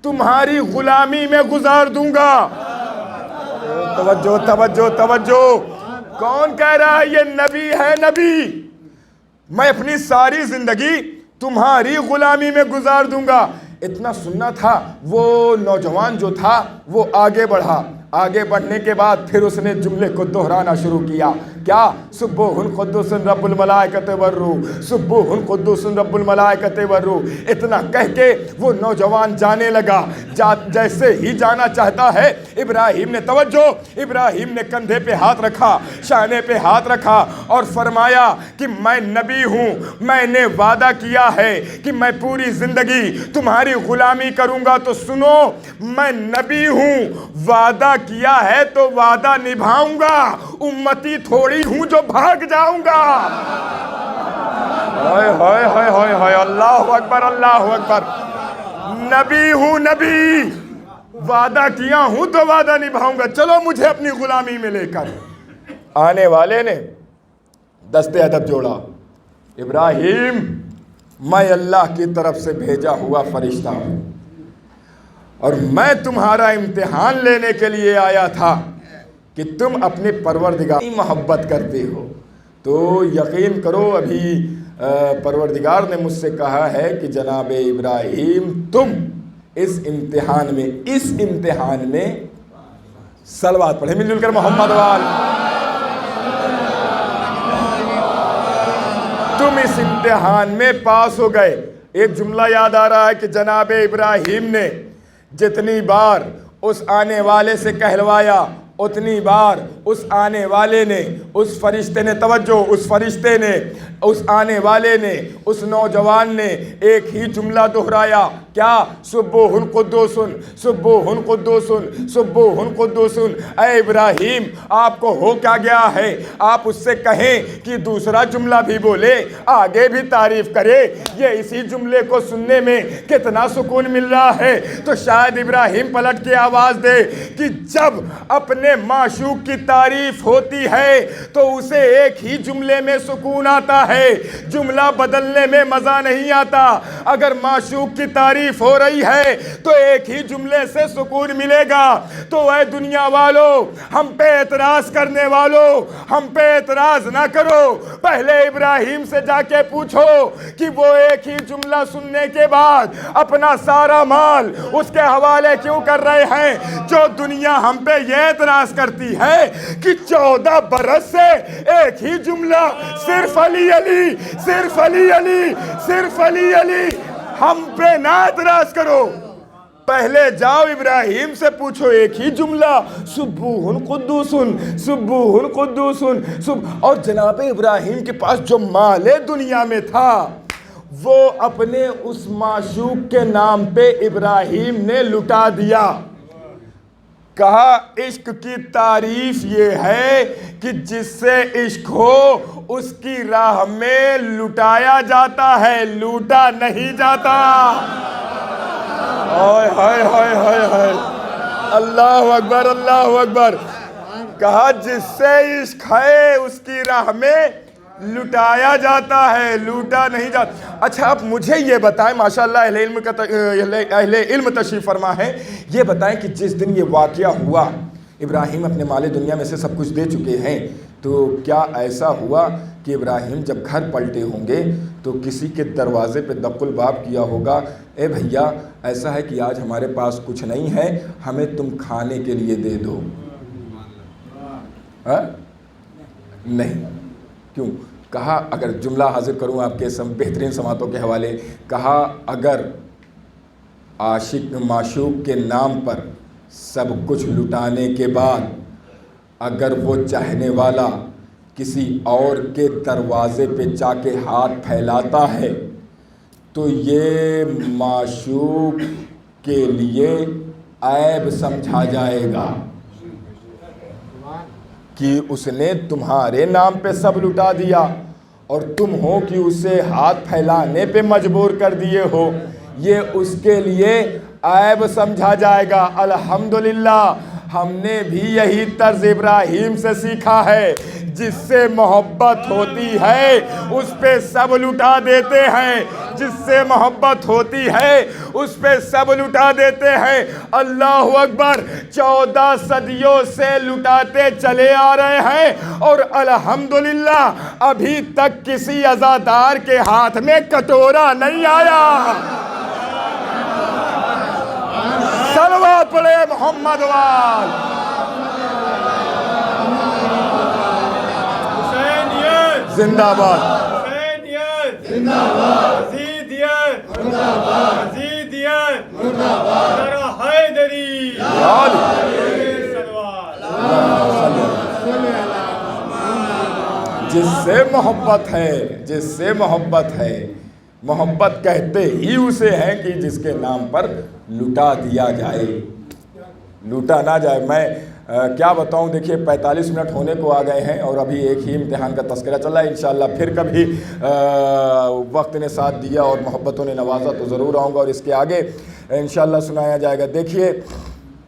تمہاری غلامی میں گزار دوں گا۔ توجہ توجہ توجہ، کون کہہ رہا ہے؟ یہ نبی ہے، نبی۔ میں اپنی ساری زندگی تمہاری غلامی میں گزار دوں گا۔ اتنا سننا تھا، وہ نوجوان جو تھا وہ آگے بڑھا، آگے بڑھنے کے بعد پھر اس نے جملے کو دہرانا شروع کیا۔ کیا؟ سبوح قدوس رب الملائکۃ والروح، سبوح قدوس رب الملائکۃ والروح۔ اتنا کہہ کے وہ نوجوان جانے لگا۔ جیسے ہی جانا چاہتا ہے ابراہیم نے توجہ، ابراہیم نے کندھے پہ ہاتھ رکھا، شانے پہ ہاتھ رکھا اور فرمایا کہ میں نبی ہوں، میں نے وعدہ کیا ہے کہ میں پوری زندگی تمہاری غلامی کروں گا، تو سنو میں نبی ہوں، وعدہ کیا ہے تو وعدہ نبھاؤں گا، امتی تھوڑی ہوں جو بھاگ جاؤں گا۔ ہائے ہائے ہائے ہائے ہائے، اللہ اکبر اللہ اکبر۔ نبی ہوں، نبی، وعدہ کیا ہوں تو وعدہ نبھاؤں گا، چلو مجھے اپنی غلامی میں لے کر۔ آنے والے نے دست ادب جوڑا، ابراہیم میں اللہ کی طرف سے بھیجا ہوا فرشتہ ہوں اور میں تمہارا امتحان لینے کے لیے آیا تھا کہ تم اپنے پروردگار کی محبت کرتے ہو۔ تو یقین کرو ابھی پروردگار نے مجھ سے کہا ہے کہ جناب ابراہیم تم اس امتحان میں صلوات پڑھیں مل جل کر محمد وال، تم اس امتحان میں پاس ہو گئے۔ ایک جملہ یاد آ رہا ہے کہ جناب ابراہیم نے جتنی بار اس آنے والے سے کہلوایا اتنی بار اس آنے والے نے، اس فرشتے نے، توجہ، اس فرشتے نے، اس آنے والے نے، اس نوجوان نے ایک ہی جملہ دہرایا، کیا؟ سبوح قدوس سبوح قدوس سبوح قدوس۔ اے ابراہیم آپ کو ہو کیا گیا ہے؟ آپ اس سے کہیں کہ دوسرا جملہ بھی بولے، آگے بھی تعریف کرے، یہ اسی جملے کو سننے میں کتنا سکون مل رہا ہے۔ تو شاید ابراہیم پلٹ کے آواز دے کہ جب اپنے معشوق کی تعریف ہوتی ہے تو اسے ایک ہی جملے میں سکون آتا ہے، جملہ بدلنے میں مزہ نہیں آتا۔ اگر معشوق کی تعریف ہو رہی ہے تو ایک ہی جملے سے سکون ملے گا۔ تو اے دنیا والو، ہم پہ اعتراض کرنے والو، ہم پہ اعتراض نہ کرو، پہلے ابراہیم سے جا کے پوچھو کہ وہ ایک ہی جملہ سننے کے بعد اپنا سارا مال اس کے حوالے کیوں کر رہے ہیں۔ جو دنیا ہم پہ یہ اعتراض کرتی ہے کہ 14 برس سے ایک ہی جملہ صرف علی علی، صرف علی علی، صرف علی علی، ہم پہ نہ اعتراض کرو، پہلے جاؤ ابراہیم سے پوچھو ایک ہی جملہ، سبوح قدوس سبوح قدوس۔ اور جناب ابراہیم کے پاس جو مال دنیا میں تھا وہ اپنے اس معشوق کے نام پہ ابراہیم نے لٹا دیا۔ کہا عشق کی تعریف یہ ہے کہ جس سے عشق ہو اس کی راہ میں لٹایا جاتا ہے، لوٹا نہیں جاتا۔ ہائے ہائے ہائے ہائے ہائے، اللہ اکبر اللہ اکبر۔ کہا جس سے عشق ہے اس کی راہ میں لٹایا جاتا ہے، لوٹا نہیں جاتا۔ اچھا اب مجھے یہ بتائیں، ماشاءاللہ اہل علم تشریف فرما ہے، یہ بتائیں کہ جس دن یہ واقعہ ہوا ابراہیم اپنے مال دنیا میں سے سب کچھ دے چکے ہیں، تو کیا ایسا ہوا کہ ابراہیم جب گھر پلٹے ہوں گے تو کسی کے دروازے پہ دق الباب کیا ہوگا، اے بھیا ایسا ہے کہ آج ہمارے پاس کچھ نہیں ہے، ہمیں تم کھانے کے لیے دے دو؟ نہیں۔ کیوں؟ کہا اگر جملہ حاضر کروں آپ کے بہترین سماعتوں کے حوالے، کہا اگر عاشق معشوق کے نام پر سب کچھ لٹانے کے بعد اگر وہ چاہنے والا کسی اور کے دروازے پہ جا کے ہاتھ پھیلاتا ہے تو یہ معشوق کے لیے عیب سمجھا جائے گا کہ اس نے تمہارے نام پہ سب لٹا دیا اور تم ہو کہ اسے ہاتھ پھیلانے پہ مجبور کر دیے ہو، یہ اس کے لیے عیب سمجھا جائے گا۔ الحمدللہ ہم نے بھی یہی طرز ابراہیم سے سیکھا ہے، جس سے محبت ہوتی ہے اس پہ سب لٹا دیتے ہیں، جس سے محبت ہوتی ہے اس پہ سب لٹا دیتے ہیں۔ اللہ اکبر، 14 صدیوں سے لٹاتے چلے آ رہے ہیں اور الحمدللہ ابھی تک کسی عزادار کے ہاتھ میں کٹورا نہیں آیا۔ صلوات پڑھے محمد وال۔ زندہ باد، زندہ باد، حیدریت، حیدری، جس سے محبت ہے، جس سے محبت ہے، محبت کہتے ہی اسے ہیں کہ جس کے نام پر لٹا دیا جائے، لوٹا نہ جائے۔ میں کیا بتاؤں، دیکھیے 45 منٹ ہونے کو آ گئے ہیں اور ابھی ایک ہی امتحان کا تذکرہ چل رہا ہے۔ انشاءاللہ پھر کبھی وقت نے ساتھ دیا اور محبتوں نے نوازا تو ضرور آؤں گا اور اس کے آگے انشاءاللہ سنایا جائے گا۔ دیکھیے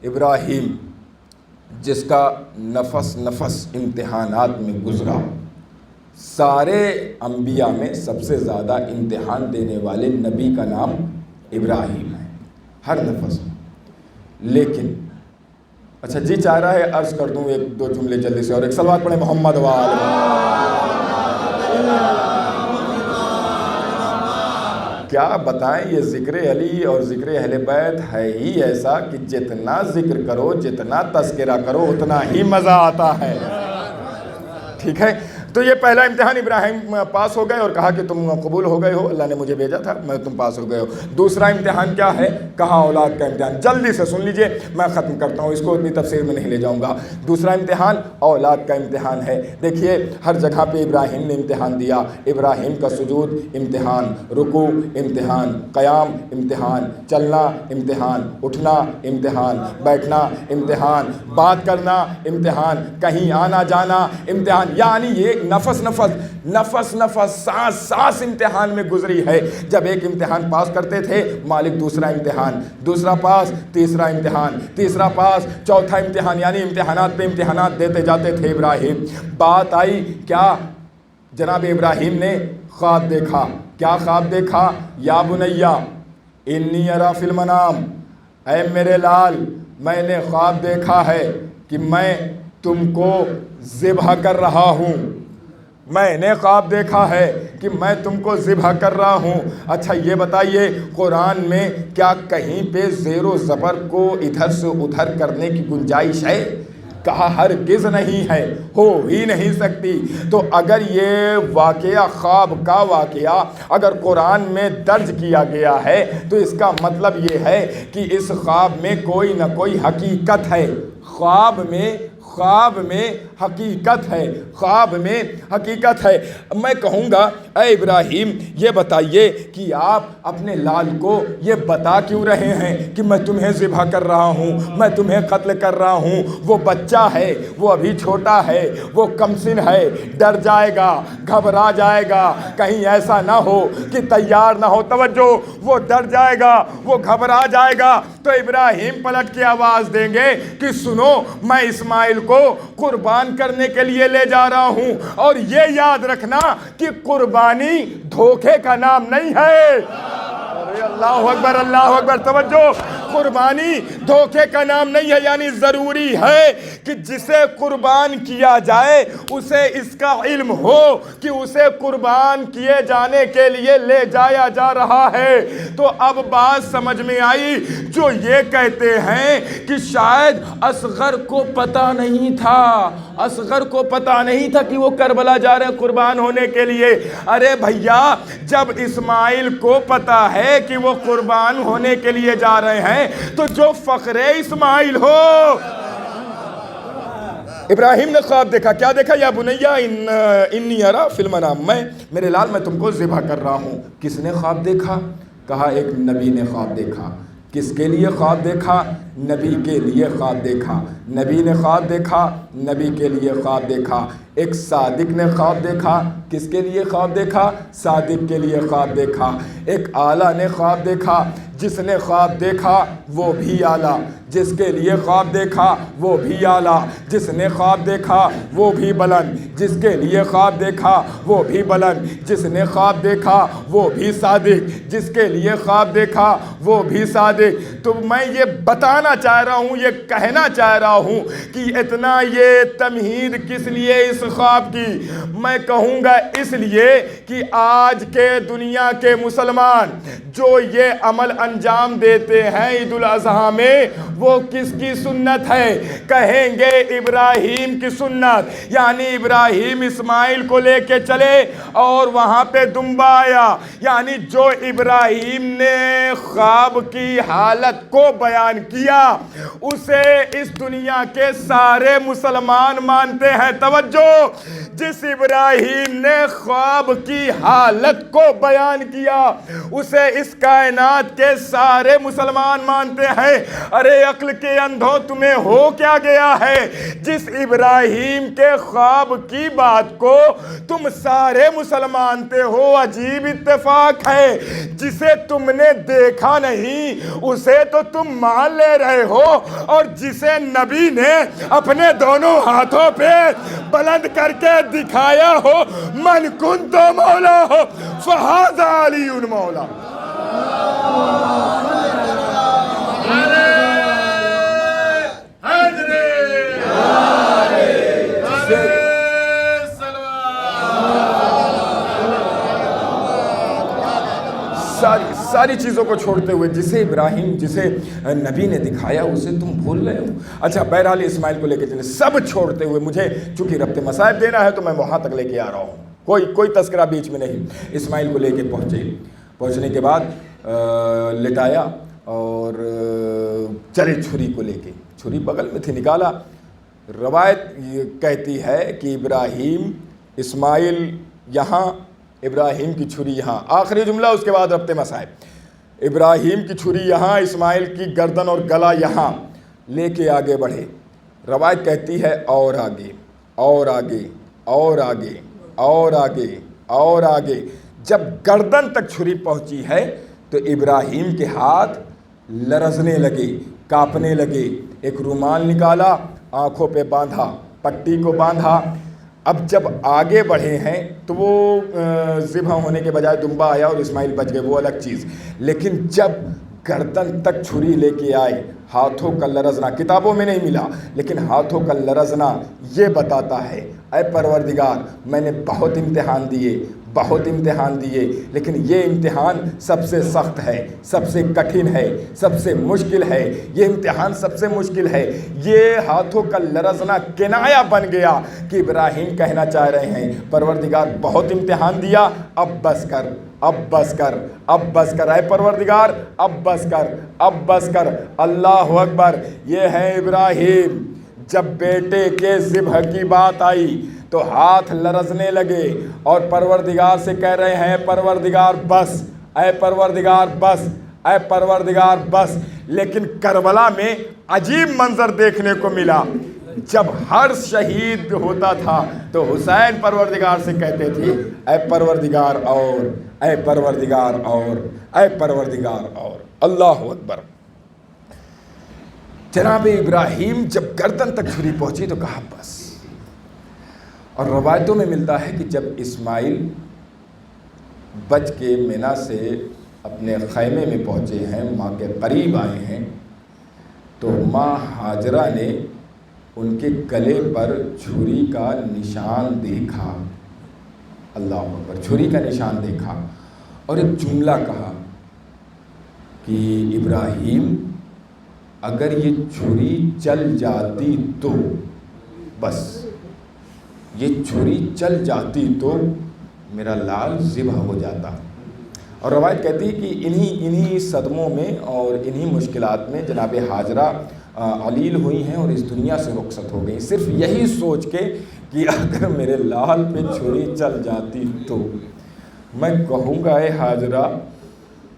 ابراہیم جس کا نفس نفس امتحانات میں گزرا، سارے انبیاء میں سب سے زیادہ امتحان دینے والے نبی کا نام ابراہیم ہے، ہر نفس میں۔ لیکن اچھا جی چاہ رہا ہے عرض کر دوں ایک دو جملے جلدی سے، اور ایک صلوات پڑھیں محمد وآل کیا بتائیں، یہ ذکر علی اور ذکر اہل بیت ہے ہی ایسا کہ جتنا ذکر کرو، جتنا تذکرہ کرو، اتنا ہی مزہ آتا ہے، ٹھیک ہے۔ تو یہ پہلا امتحان، ابراہیم پاس ہو گئے اور کہا کہ تم قبول ہو گئے ہو، اللہ نے مجھے بھیجا تھا، تم پاس ہو گئے ہو۔ دوسرا امتحان کیا ہے؟ کہا اولاد کا امتحان۔ جلدی سے سن لیجئے، میں ختم کرتا ہوں، اس کو اتنی تفصیل میں نہیں لے جاؤں گا۔ دوسرا امتحان اولاد کا امتحان ہے۔ دیکھیے ہر جگہ پہ ابراہیم نے امتحان دیا، ابراہیم کا سجود امتحان، رکوع امتحان، قیام امتحان، چلنا امتحان، اٹھنا امتحان، بیٹھنا امتحان، بات کرنا امتحان، کہیں آنا جانا امتحان، یعنی یہ نفس سانس سانس امتحان میں گزری ہے۔ جب ایک امتحان پاس کرتے تھے مالک دوسرا امتحان، دوسرا پاس تیسرا امتحان، تیسرا پاس چوتھا امتحان، یعنی امتحانات پہ امتحانات دیتے جاتے تھے ابراہیم۔ بات آئی کیا؟ جناب ابراہیم نے خواب دیکھا۔ کیا خواب دیکھا؟ یا بنیا انی اری فی المنام، اے میرے لال میں نے خواب دیکھا ہے کہ میں تم کو ذبح کر رہا ہوں، میں نے خواب دیکھا ہے کہ میں تم کو ذبح کر رہا ہوں۔ اچھا یہ بتائیے قرآن میں کیا کہیں پہ زیر و زبر کو ادھر سے ادھر کرنے کی گنجائش ہے؟ کہا ہرگز نہیں ہے، ہو ہی نہیں سکتی۔ تو اگر یہ واقعہ خواب کا واقعہ اگر قرآن میں درج کیا گیا ہے تو اس کا مطلب یہ ہے کہ اس خواب میں کوئی نہ کوئی حقیقت ہے، خواب میں حقیقت ہے، خواب میں حقیقت ہے۔ میں کہوں گا اے ابراہیم یہ بتائیے کہ آپ اپنے لال کو یہ بتا کیوں رہے ہیں کہ میں تمہیں ذبح کر رہا ہوں، میں تمہیں قتل کر رہا ہوں؟ وہ بچہ ہے، وہ ابھی چھوٹا ہے، وہ کمسن ہے، ڈر جائے گا، گھبرا جائے گا، کہیں ایسا نہ ہو کہ تیار نہ ہو، توجہ، وہ ڈر جائے گا، وہ گھبرا جائے گا۔ تو ابراہیم پلٹ کے آواز دیں گے کہ سنو میں اسماعیل کو قربان کرنے کے لیے لے جا رہا ہوں، اور یہ یاد رکھنا کہ قربانی دھوکے کا نام نہیں ہے۔ اللہ اکبر، اللہ اکبر، توجہ، قربانی دھوکے کا نام نہیں ہے، یعنی ضروری ہے کہ جسے قربان کیا جائے اسے اس کا علم ہو کہ اسے قربان کیے جانے کے لیے لے جایا جا رہا ہے۔ تو اب بات سمجھ میں آئی جو یہ کہتے ہیں کہ شاید اصغر کو پتہ نہیں تھا، اصغر کو پتہ نہیں تھا کہ وہ کربلا جا رہے ہیں قربان ہونے کے لیے۔ ارے بھیا جب اسماعیل کو پتہ ہے کہ وہ قربان ہونے کے لیے جا رہے ہیں تو جو فخر اسماعیل ہو۔ ابراہیم نے خواب دیکھا، کیا دیکھا؟ یا بنیا انی اری فی المنام، میرے لال میں تم کو ذبح کر رہا ہوں۔ کس نے خواب دیکھا؟ کہا ایک نبی نے خواب دیکھا۔ کس کے لیے خواب دیکھا؟ نبی کے لیے خواب دیکھا۔ نبی نے خواب دیکھا، نبی کے لیے خواب دیکھا۔ ایک صادق نے خواب دیکھا، کس کے لیے خواب دیکھا؟ صادق کے لیے خواب دیکھا۔ ایک اعلیٰ نے خواب دیکھا، جس نے خواب دیکھا وہ بھی اعلیٰ، جس کے لیے خواب دیکھا وہ بھی اعلیٰ، جس نے خواب دیکھا وہ بھی بلند، جس کے لیے خواب دیکھا وہ بھی بلند، جس نے خواب دیکھا وہ بھی صادق، جس کے لیے خواب دیکھا وہ بھی صادق۔ تو میں یہ بتانا چاہ رہا ہوں، یہ کہنا چاہ رہا ہوں کہ اتنا یہ تمہید کس لیے اس خواب کی؟ میں کہوں گا اس لیے کہ آج کے دنیا کے مسلمان جو یہ عمل انجام دیتے ہیں عید الاضحیٰ میں، وہ کس کی سنت ہے؟ کہیں گے ابراہیم کی سنت، یعنی ابراہیم اسماعیل کو لے کے چلے اور وہاں پہ دمبا آیا، یعنی جو ابراہیم نے خواب کی حالت کو بیان کیا اسے اس دنیا کے سارے مسلمان مانتے ہیں۔ توجہ، جس ابراہیم نے خواب کی حالت کو بیان کیا اسے اس کائنات کے سارے مسلمان مانتے ہیں۔ ارے عقل کے اندھوں تمہیں ہو کیا گیا ہے؟ جس ابراہیم کے خواب کی بات کو تم سارے مسلمان مانتے ہو، عجیب اتفاق ہے۔ جسے تم نے دیکھا نہیں اسے تو تم مان لے رہے ہو، اور جسے نبی نے اپنے دونوں ہاتھوں پہ بلند کر کے دکھایا ہو، من کنت مولا ہو فہذا علی مولا۔ ساری چیزوں کو چھوڑتے ہوئے جسے ابراہیم، جسے نبی نے دکھایا اسے تم بھول رہے ہو۔ اچھا بہرحال اسماعیل کو لے کے چلے، سب چھوڑتے ہوئے، مجھے چونکہ ربط مصائب دینا ہے تو میں وہاں تک لے کے آ رہا ہوں، کوئی تذکرہ بیچ میں نہیں۔ اسماعیل کو لے کے پہنچنے کے بعد لٹایا اور چلے چھری کو لے کے، چھری بغل میں تھی، نکالا۔ روایت یہ کہتی ہے کہ ابراہیم، اسماعیل یہاں، ابراہیم کی چھری یہاں، آخری جملہ اس کے بعد ربط مصائب۔ ابراہیم کی چھری یہاں، اسماعیل کی گردن اور گلا یہاں، لے کے آگے بڑھے۔ روایت کہتی ہے اور آگے اور آگے اور آگے اور آگے اور آگے، جب گردن تک چھری پہنچی ہے تو ابراہیم کے ہاتھ لرزنے لگے، کانپنے لگے۔ ایک رومال نکالا، آنکھوں پہ باندھا، پٹی کو باندھا۔ اب جب آگے بڑھے ہیں تو وہ ذبح ہونے کے بجائے دمبا آیا اور اسماعیل بچ گئے، وہ الگ چیز، لیکن جب گردن تک چھری لے کے آئے، ہاتھوں کا لرزنا کتابوں میں نہیں ملا، لیکن ہاتھوں کا لرزنا یہ بتاتا ہے اے پروردگار میں نے بہت امتحان دیے، لیکن یہ امتحان سب سے سخت ہے، سب سے کٹھن ہے، سب سے مشکل ہے، یہ امتحان سب سے مشکل ہے۔ یہ ہاتھوں کا لرزنا کنایا بن گیا کہ ابراہیم کہنا چاہ رہے ہیں پروردگار بہت امتحان دیا، اب بس کر، اب بس کر، اب بس کر، اے پروردگار اب بس کر، اب بس کر۔ اللہ اکبر۔ یہ ہے ابراہیم، جب بیٹے کے ذبح کی بات آئی تو ہاتھ لرزنے لگے اور پروردگار سے کہہ رہے ہیں پروردگار بس، اے پروردگار بس، اے پروردگار بس۔ لیکن کربلا میں عجیب منظر دیکھنے کو ملا، جب ہر شہید ہوتا تھا تو حسین پروردگار سے کہتے تھے اے پروردگار اور، اے پروردگار اور، اے پروردگار اور۔ اللہ اکبر۔ جناب ابراہیم جب گردن تک چھری پہنچی تو کہا بس۔ اور روایتوں میں ملتا ہے کہ جب اسماعیل بچ کے مینا سے اپنے خیمے میں پہنچے ہیں، ماں کے قریب آئے ہیں، تو ماں ہاجرہ نے ان کے گلے پر چھری کا نشان دیکھا۔ اللہ اکبر، چھری کا نشان دیکھا اور ایک جملہ کہا کہ ابراہیم اگر یہ چھری چل جاتی تو، بس یہ چھری چل جاتی تو میرا لال ذبح ہو جاتا۔ اور روایت کہتی ہے کہ انہی صدموں میں اور انہی مشکلات میں جناب ہاجرہ علیل ہوئی ہیں اور اس دنیا سے رخصت ہو گئی، صرف یہی سوچ کے کہ اگر میرے لال پہ چھری چل جاتی تو۔ میں کہوں گا اے ہاجرہ،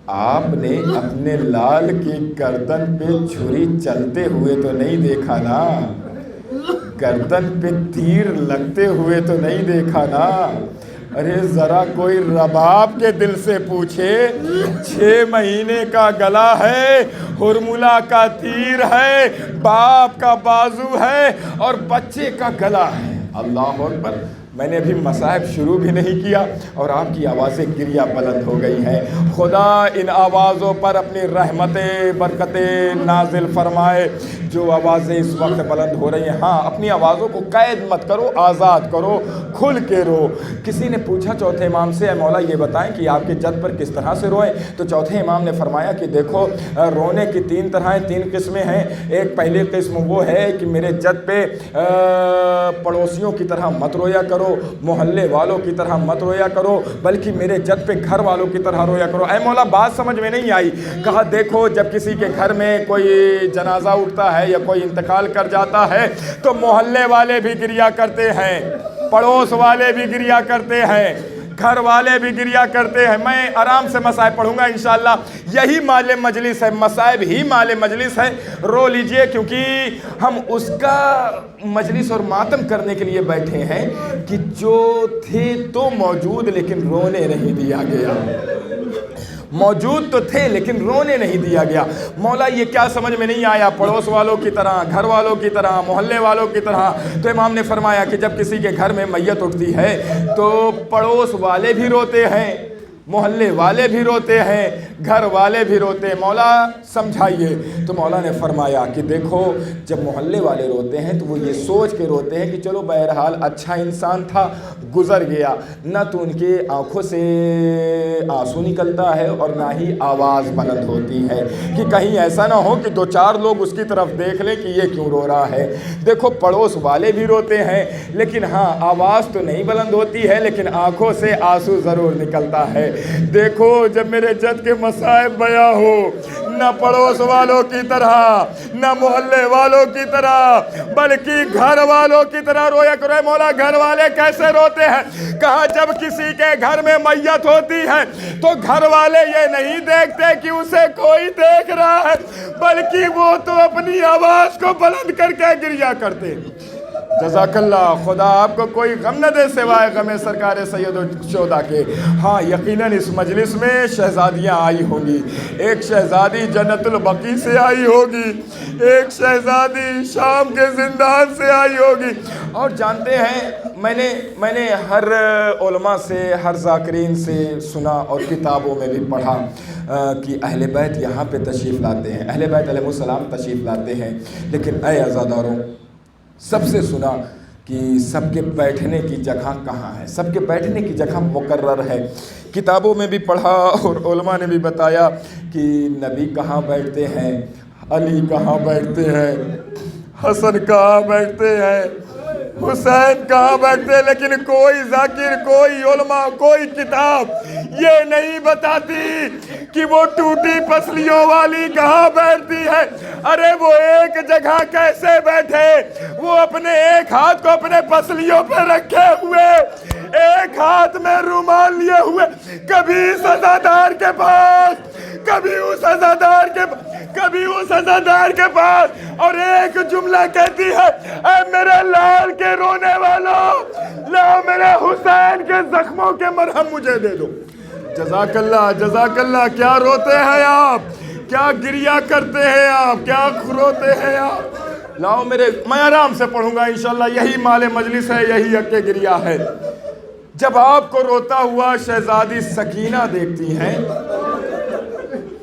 آپ نے اپنے لال کی گردن پہ چھری چلتے ہوئے تو نہیں دیکھا نا، گردن پہ تیر لگتے ہوئے تو نہیں دیکھا نا۔ ارے ذرا کوئی رباب کے دل سے پوچھے، 6 مہینے کا گلا ہے، ہرملا کا تیر ہے، باپ کا بازو ہے اور بچے کا گلا ہے۔ اللہ اکبر۔ میں نے ابھی مصائب شروع بھی نہیں کیا اور آپ کی آوازیں گریہ بلند ہو گئی ہیں۔ خدا ان آوازوں پر اپنی رحمتیں برکتیں نازل فرمائے۔ جو آوازیں اس وقت بلند ہو رہی ہیں، ہاں اپنی آوازوں کو قید مت کرو، آزاد کرو، کھل کے رو۔ کسی نے پوچھا چوتھے امام سے، اے مولا یہ بتائیں کہ آپ کے جد پر کس طرح سے روئے؟ تو چوتھے امام نے فرمایا کہ دیکھو رونے کی 3 طرح 3 قسمیں ہیں۔ ایک پہلی قسم وہ ہے کہ میرے جد پہ پڑوسیوں کی طرح مت رویا کرو، محلے والوں کی طرح مت رویا کرو، بلکہ میرے جد پہ گھر والوں کی طرح رویا کرو۔ اے مولا بات سمجھ میں نہیں آئی۔ کہا دیکھو جب کسی کے گھر میں کوئی جنازہ اٹھتا ہے یا کوئی انتقال کر جاتا ہے تو محلے والے بھی گریہ کرتے ہیں، پڑوس والے بھی گریہ کرتے ہیں۔ گھر والے بھی گریا کرتے ہیں. میں آرام سے مصائب پڑھوں گا انشاءاللہ. یہی مال مجلس ہے, مصائب ہی مال مجلس ہے. رو لیجئے کیونکہ ہم اس کا مجلس اور ماتم کرنے کے لیے بیٹھے ہیں کہ جو تھے تو موجود لیکن رونے نہیں دیا گیا. موجود تو تھے لیکن رونے نہیں دیا گیا. مولا یہ کیا سمجھ میں نہیں آیا؟ پڑوس والوں کی طرح, گھر والوں کی طرح, محلے والوں کی طرح. تو امام نے فرمایا کہ جب کسی کے گھر میں میت اٹھتی ہے تو پڑوس والے بھی روتے ہیں, محلے والے بھی روتے ہیں, گھر والے بھی روتے ہیں. مولا سمجھائیے. تو مولا نے فرمایا کہ دیکھو جب محلے والے روتے ہیں تو وہ یہ سوچ کے روتے ہیں کہ چلو بہرحال اچھا انسان تھا, گزر گیا. نہ تو ان کے آنکھوں سے آنسو نکلتا ہے اور نہ ہی آواز بلند ہوتی ہے کہ کہیں ایسا نہ ہو کہ 2-4 لوگ اس کی طرف دیکھ لیں کہ یہ کیوں رو رہا ہے. دیکھو پڑوس والے بھی روتے ہیں لیکن ہاں آواز تو نہیں بلند ہوتی ہے لیکن آنکھوں سے آنسو ضرور نکلتا ہے. دیکھو جب میرے جد کے مصائب بیاں ہو, نہ پڑوس والوں کی طرح, نہ محلے والوں کی طرح, بلکہ گھر والوں کی طرح رویا کرو. مولا گھر والے کیسے روتے ہیں؟ کہا جب کسی کے گھر میں میت ہوتی ہے تو گھر والے یہ نہیں دیکھتے کہ اسے کوئی دیکھ رہا ہے, بلکہ وہ تو اپنی آواز کو بلند کر کے گریا کرتے. جزاک اللہ. خدا آپ کو کوئی غم نہ دے سوائے غم سرکار سید الشہداء کے. ہاں یقیناً اس مجلس میں شہزادیاں آئی ہوں گی. ایک شہزادی جنت البقیع سے آئی ہوگی, ایک شہزادی شام کے زندان سے آئی ہوگی. اور جانتے ہیں میں نے ہر علماء سے, ہر ذاکرین سے سنا اور کتابوں میں بھی پڑھا کہ اہل بیت یہاں پہ تشریف لاتے ہیں, اہل بیت علیہ السلام تشریف لاتے ہیں. لیکن اے عزاداروں, سب سے سنا کہ سب کے بیٹھنے کی جگہ کہاں ہے, سب کے بیٹھنے کی جگہ مقرر ہے. کتابوں میں بھی پڑھا اور علماء نے بھی بتایا کہ نبی کہاں بیٹھتے ہیں, علی کہاں بیٹھتے ہیں, حسن کہاں بیٹھتے ہیں, حسین کہاں بیٹھتے ہیں. لیکن کوئی ذاکر, کوئی علماء, کوئی کتاب یہ نہیں بتاتی کہ وہ ٹوٹی پسلیوں والی کہاں بیٹھتی ہے. ارے وہ ایک جگہ کیسے بیٹھے؟ وہ اپنے ایک ہاتھ کو اپنے پسلیوں پہ رکھے ہوئے, ایک ہاتھ میں رومال لیے ہوئے, کبھی اس عزادار کے پاس, کبھی اس عزادار کے پاس, کبھی اس عزادار کے پاس, اور ایک جملہ کہتی ہے اے میرے لال کے رونے والوں, لاؤ میرے حسین کے زخموں کے مرہم مجھے دے دو. جزاک اللہ, جزاک اللہ. کیا روتے ہیں آپ, کیا گریا کرتے ہیں آپ, کیا روتے ہیں آپ. لاؤ میرے, میں آرام سے پڑھوں گا انشاءاللہ. یہی مال مجلس ہے, یہی حق گریا ہے. جب آپ کو روتا ہوا شہزادی سکینہ دیکھتی ہیں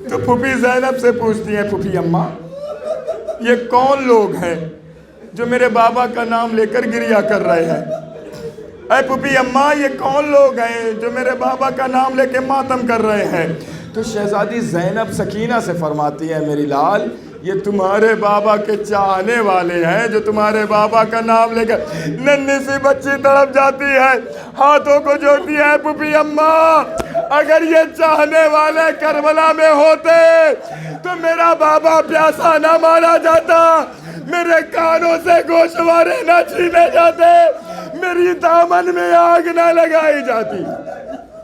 تو پھوپھی زینب سے پوچھتی ہیں, پھوپھی اماں یہ کون لوگ ہیں جو میرے بابا کا نام لے کر گریا کر رہے ہیں؟ اے پھوپھی اماں یہ کون لوگ ہیں جو میرے بابا کا نام لے کے ماتم کر رہے ہیں؟ تو شہزادی زینب سکینہ سے فرماتی ہے میری لال یہ تمہارے بابا کے چاہنے والے ہیں جو تمہارے بابا کا نام لے کر. ننھی سی بچی تڑپ جاتی ہے, ہاتھوں کو جوڑتی ہے, پھوپھی اماں اگر یہ چاہنے والے کربلا میں ہوتے تو میرا بابا پیاسا نہ مارا جاتا, میرے کانوں سے گوشوارے نہ چھینے جاتے, میری دامن میں آگ نہ لگائی جاتی.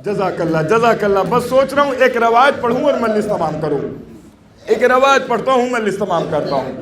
جزاک اللہ, جزاک اللہ. بس سوچ رہا ہوں ایک روایت پڑھوں اور مجلس تمام کروں. ایک روایت پڑھتا ہوں, مجلس تمام کرتا ہوں.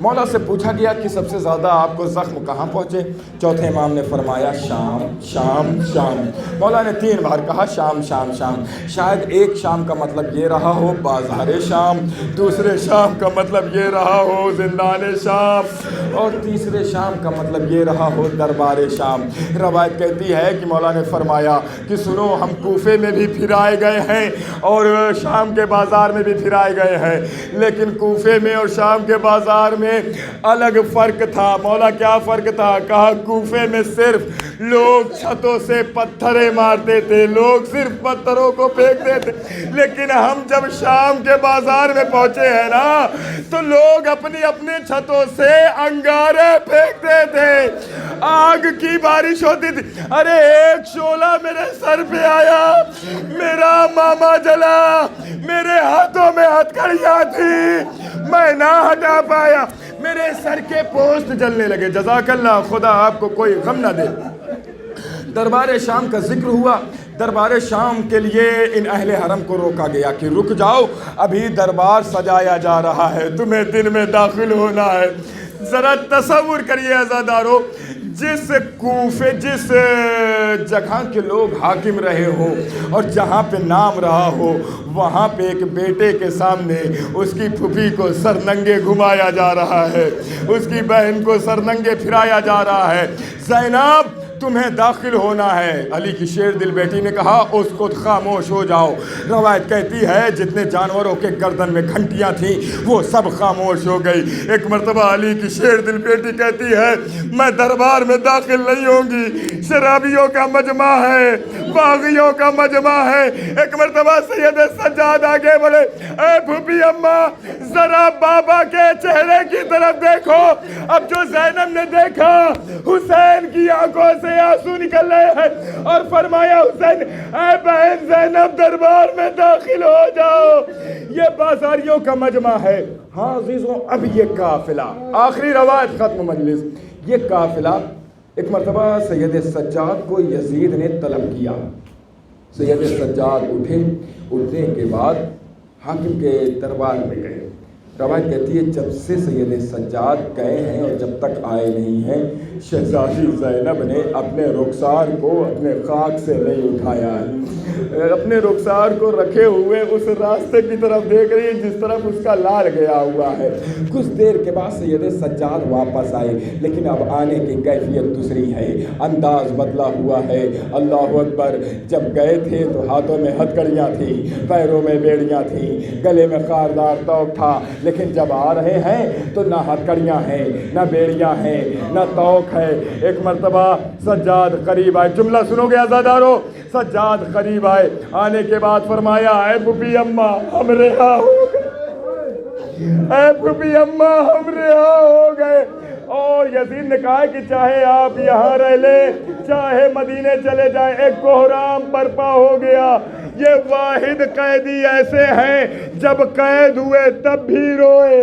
مولا سے پوچھا گیا کہ سب سے زیادہ آپ کو زخم کہاں پہنچے؟ چوتھے امام نے فرمایا شام شام شام. مولا نے 3 بار کہا شام شام شام. شاید ایک شام کا مطلب یہ رہا ہو بازار شام, دوسرے شام کا مطلب یہ رہا ہو زندان شام, اور تیسرے شام کا مطلب یہ رہا ہو دربار شام. روایت کہتی ہے کہ مولا نے فرمایا کہ سنو ہم کوفے میں بھی پھرائے گئے ہیں اور شام کے بازار میں بھی پھرائے گئے ہیں, لیکن کوفے میں اور شام کے بازار میں الگ فرق تھا. مولا کیا فرق تھا؟ کہا کوفے میں صرف لوگ چھتوں سے پتھریں مارتے تھے, لوگ صرف پتھروں کو پھینکتے تھے, لیکن ہم جب شام کے بازار میں پہنچے ہیں نا تو لوگ اپنی اپنی چھتوں سے انگارے پھینکتے تھے, آگ کی بارش ہوتی تھی. ارے ایک شعلہ میرے سر پہ آیا, میرا ماما جلا, میرے ہاتھوں میں ہتھکڑیاں تھی, میں نہ ہٹا پایا, میرے سر کے پوست جلنے لگے. جزاک اللہ, خدا آپ کو کوئی غم نہ دے. دربار شام کا ذکر ہوا. دربار شام کے لیے ان اہل حرم کو روکا گیا کہ رک جاؤ، ابھی دربار سجایا جا رہا ہے، تمہیں دن میں داخل ہونا ہے۔ ذرا تصور کریے عزادارو، جس کوفے، جس جگہ کے لوگ حاکم رہے ہوں اور جہاں پہ نام رہا ہو، وہاں پہ ایک بیٹے کے سامنے اس کی پھوپھی کو سرننگے گھمایا جا رہا ہے، اس کی بہن کو سرننگے پھرایا جا رہا ہے۔ زینب تمہیں داخل ہونا ہے۔ علی کی شیر دل بیٹی نے کہا اس کو خاموش ہو جاؤ۔ روایت کہتی ہے جتنے جانوروں کے گردن میں گھنٹیاں تھیں وہ سب خاموش ہو گئی۔ ایک مرتبہ علی کی شیر دل بیٹی کہتی ہے میں دربار میں داخل نہیں ہوں گی، شرابیوں کا مجمع ہے، باغیوں کا مجمع ہے۔ ایک مرتبہ سید سجاد آگے بڑھے، اے پھوپھی اماں ذرا بابا کے چہرے کی طرف دیکھو۔ اب جو زینب نے دیکھا حسین کی آنکھوں سے آنسو نکل رہے ہیں اور فرمایا حسین اے بہن زینب دربار میں داخل ہو جاؤ، یہ بازاریوں کا مجمع ہے۔ ہاں عزیزوں، اب یہ قافلہ، آخری روایت ختم مجلس، یہ قافلہ ایک مرتبہ سید سجاد کو یزید نے طلب کیا۔ سید سجاد اٹھنے کے بعد حاکم کے دربار میں گئے۔ روایت کہتی ہے جب سے سید سجاد گئے ہیں اور جب تک آئے نہیں ہیں، شہزادی زینب نے اپنے رخسار کو اپنے خاک سے نہیں اٹھایا ہے، اپنے رخسار کو رکھے ہوئے اس راستے کی طرف دیکھ رہی ہے جس طرف اس کا لال گیا ہوا ہے۔ کچھ دیر کے بعد سید سجاد واپس آئے، لیکن اب آنے کی کیفیت دوسری ہے، انداز بدلا ہوا ہے۔ اللہ اکبر، جب گئے تھے تو ہاتھوں میں ہتھکڑیاں تھیں، پیروں میں بیڑیاں تھیں، گلے میں خاردار توق تھا، لیکن جب آ رہے ہیں تو نہ ہتھکڑیاں ہیں، نہ بیڑیاں ہیں، نہ توق ہے۔ ایک مرتبہ سجاد قریب آئے، جملہ سنو گے عزادارو، سجاد قریب آئے، آنے کے بعد فرمایا اے پھوپھی اماں ہم رہا ہو گئے، اے پھوپھی اماں ہم رہا ہو گئے۔ اور یزید نے کہا کہ چاہے آپ یہاں رہ لیں چاہے مدینے چلے جائیں، ایک کوہرام برپا ہو گیا۔ یہ واحد قیدی ایسے ہیں جب قید ہوئے تب بھی روئے،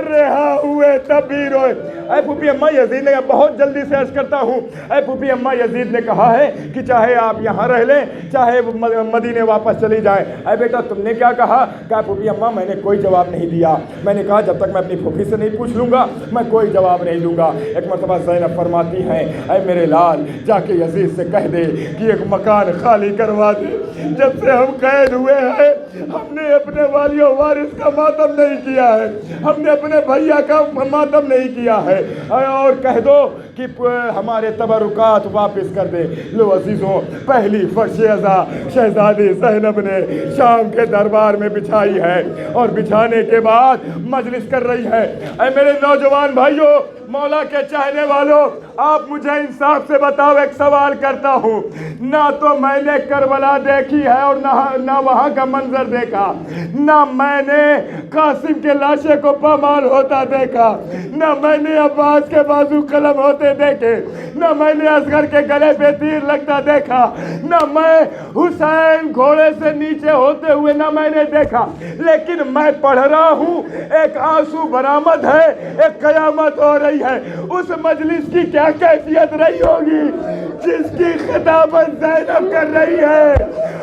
رہا ہوئے تب بھی روئے۔ اے پھوپھی اماں یزید نے بہت جلدی سے عرض کرتا ہوں، اے پھوپھی اماں یزید نے کہا ہے کہ چاہے آپ یہاں رہ لیں چاہے مدینے واپس چلی جائیں۔ اے بیٹا تم نے کیا کہا؟ کہا پھوپھی اماں میں نے کوئی جواب نہیں دیا، میں نے کہا جب تک میں اپنی پھوپھی سے نہیں پوچھ لوں گا میں کوئی جواب نہیں دوں گا۔ ایک مرتبہ زینب فرماتی ہیں اے میرے لال جا کے یزید سے کہہ دے کہ ایک مکان خالی کروا دے، جب سے ہم قید ہوئے ہیں ہم نے اپنے والی و وارث کا ماتم نہیں کیا ہے، ہم نے اپنے بھیا کا ماتم نہیں کیا ہے، اور کہہ دو کہ ہمارے تبرکات واپس کر دے۔ لو عزیزوں، پہلی فرش ازا شہزادی زینب نے شام کے دربار میں بچھائی ہے اور بچھانے کے بعد مجلس کر رہی ہے۔ اے میرے نوجوان بھائیوں، مولا کے چاہنے والوں، آپ مجھے انصاف سے بتاؤ، ایک سوال کرتا ہوں، نہ تو میں نے کربلا دیکھی ہے اور نہ وہاں کا منظر دیکھا، نہ میں نے قاسم کے لاشے کو پامال ہوتا دیکھا، نہ میں نے عباس کے بازو قلم ہوتے دیکھے، نہ میں نے اصغر کے گلے پہ تیر لگتا دیکھا، نہ میں حسین گھوڑے سے نیچے ہوتے ہوئے نہ میں نے دیکھا، لیکن میں پڑھ رہا ہوں ایک آنسو برآمد ہے، ایک قیامت ہو رہی ہے۔ اس مجلس کی کیا کیفیت رہی ہوگی جس کی خطابت زینب کر رہی ہے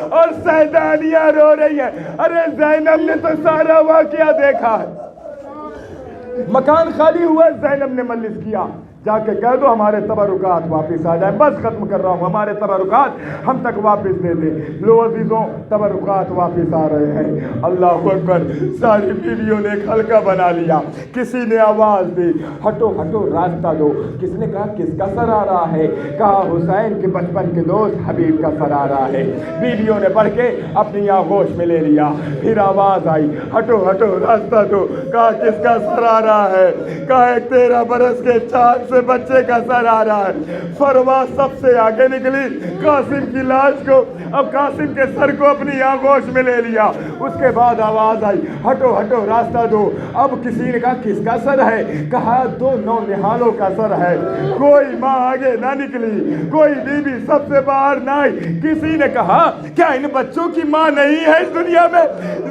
اور سیدانیہ رو رہی ہے؟ ارے زینب نے تو سارا واقعہ دیکھا ہے، مکان خالی ہوا، زینب نے مجلس کیا، جا کے کہہ دو ہمارے تبرکات واپس آ جائیں، بس ختم کر رہا ہوں، ہمارے تبرکات ہم تک واپس دے دیں۔ لو عزیزوں، تبرکات واپس آ رہے ہیں۔ اللہ اکبر، ساری بیویوں نے ایک حلقہ بنا لیا، کسی نے آواز دی ہٹو ہٹو راستہ دو، کس نے کہا کس کا سر آ رہا ہے؟ کہا حسین کے بچپن کے دوست حبیب کا سر آ رہا ہے۔ بیویوں نے بڑھ کے اپنی آغوش میں لے لیا، پھر آواز آئی ہٹو ہٹو راستہ دو، کہا کس کا سر آ رہا ہے؟ کہا ایک 13 برس کے چاند سے بچے کا سر آ رہا ہے۔ فروا سب سے آگے نکلی، قاسم کی لاش کو، اب قاسم کے سر کو اپنی آغوش میں لے لیا۔ اس کے بعد آواز آئی ہٹو ہٹو راستہ دو، اب کسی نے کہا کس کا سر ہے؟ کہا 2 نونہالوں کا سر ہے۔ کوئی ماں آگے نہ نکلی، کوئی بی بی سب سے باہر نہ آئی۔ کسی نے کہا کیا ان بچوں کی ماں نہیں ہے اس دنیا میں؟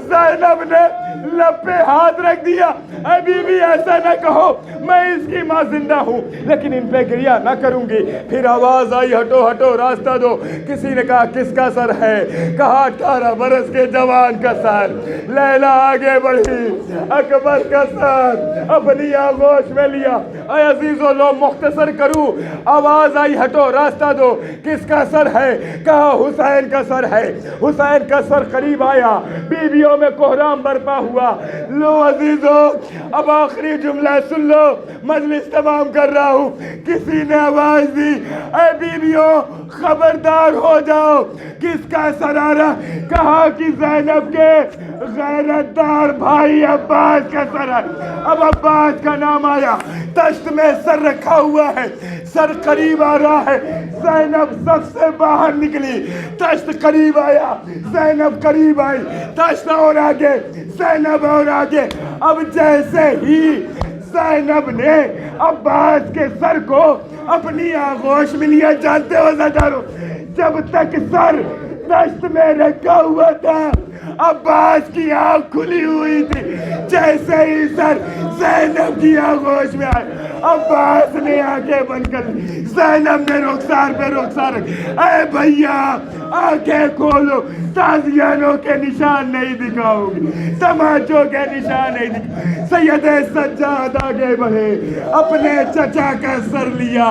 زینب نے لب پہ ہاتھ رکھ دیا، اے بی بی ایسا نہ کہو، میں اس کی ماں زندہ ہوں، لیکن ان پہ گریہ نہ کروں گی۔ پھر آواز آئی ہٹو ہٹو راستہ دو۔ کسی نے کہا کس کا سر ہے؟ کہا 18 برس کے جوان کا سر۔ لیلا آگے بڑھی، اکبر کا سر اپنی آغوش میں لیا۔ اے عزیزو لو مختصر کروں، آواز آئی ہٹو راستہ دو، کس کا سر ہے؟ کہا حسین کا سر ہے۔ حسین کا سر قریب آیا، بیویوں میں کوہرام برپا ہوا۔ لو عزیزو اب آخری جملہ سن لو، مجلس تمام کر رہا ہوں۔ کسی نے آواز دی اے بیویوں خبردار ہو جاؤ، کس کا سر آ رہا؟ کہا کہ زینب کے غیرت دار بھائی عباس کا سر ہے۔ اب عباس کا نام آیا، تشت میں سر رکھا ہوا ہے، سر قریب آ رہا ہے۔ زینب سب سے باہر نکلی، تشت قریب آیا، زینب قریب آئی، تشت اور آگے، زینب اور آگے۔ اب جیسے ہی زینب نے عباس کے سر کو اپنی آغوش میں لیا، جانتے ہو زدارو، جب تک سر تشت میں رکھا ہوا تھا عباس کی آنکھ کھلی ہوئی تھی۔ جیسے ہی سر زینب کی آغوش میں آئے، عباس نے آنکھیں بند کر لی، زینب نے رخسار پہ رخسار رکھی۔ اے بھیا آنکھیں کھولو، تازیانوں کے نشان نہیں دکھاؤ گی، تماچوں کے نشان نہیں دکھاؤ۔ سید سجاد آگے بڑھے، اپنے چچا کا سر لیا۔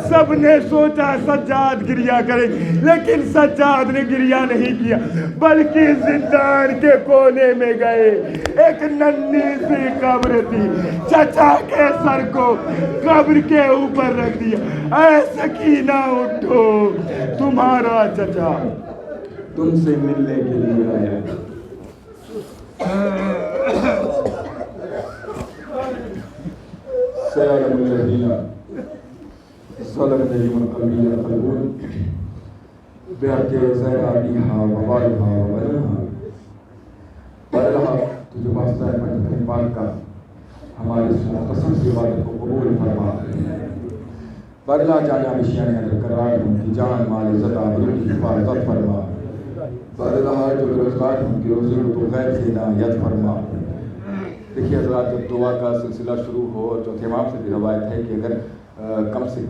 سب نے سوچا سجاد گریہ کرے، لیکن سجاد نے گریہ نہیں کیا، بلکہ زندان کے کونے میں گئے۔ ایک ننھی سی قبر تھی، چچا کے سر کو قبر کے اوپر رکھ دیا۔ اے سکینہ اٹھو، تمہارا چچا تم سے ملنے کے لیے آیا۔ سیعلم الذین ظلموا من قبل يقولون بحق زینبها ومالها وبنوها۔ بہرحال تجھے واسطہ ہے اپنے پاک کا ہماری اس مختصر سی عبادت کو قبول فرما۔ بہرحال جانے آمشیان حضرت قرار ان کی جان مال عزت آبرو کی حفاظت فرما۔ بہرحال جو بے روزگار ان کی روزی کو تو غیر سے عنایت فرما۔ دیکھیے حضرات، جب دعا کا سلسلہ شروع ہو، اور چوتھے امام سے بھی روایت ہے کہ اگر کم سے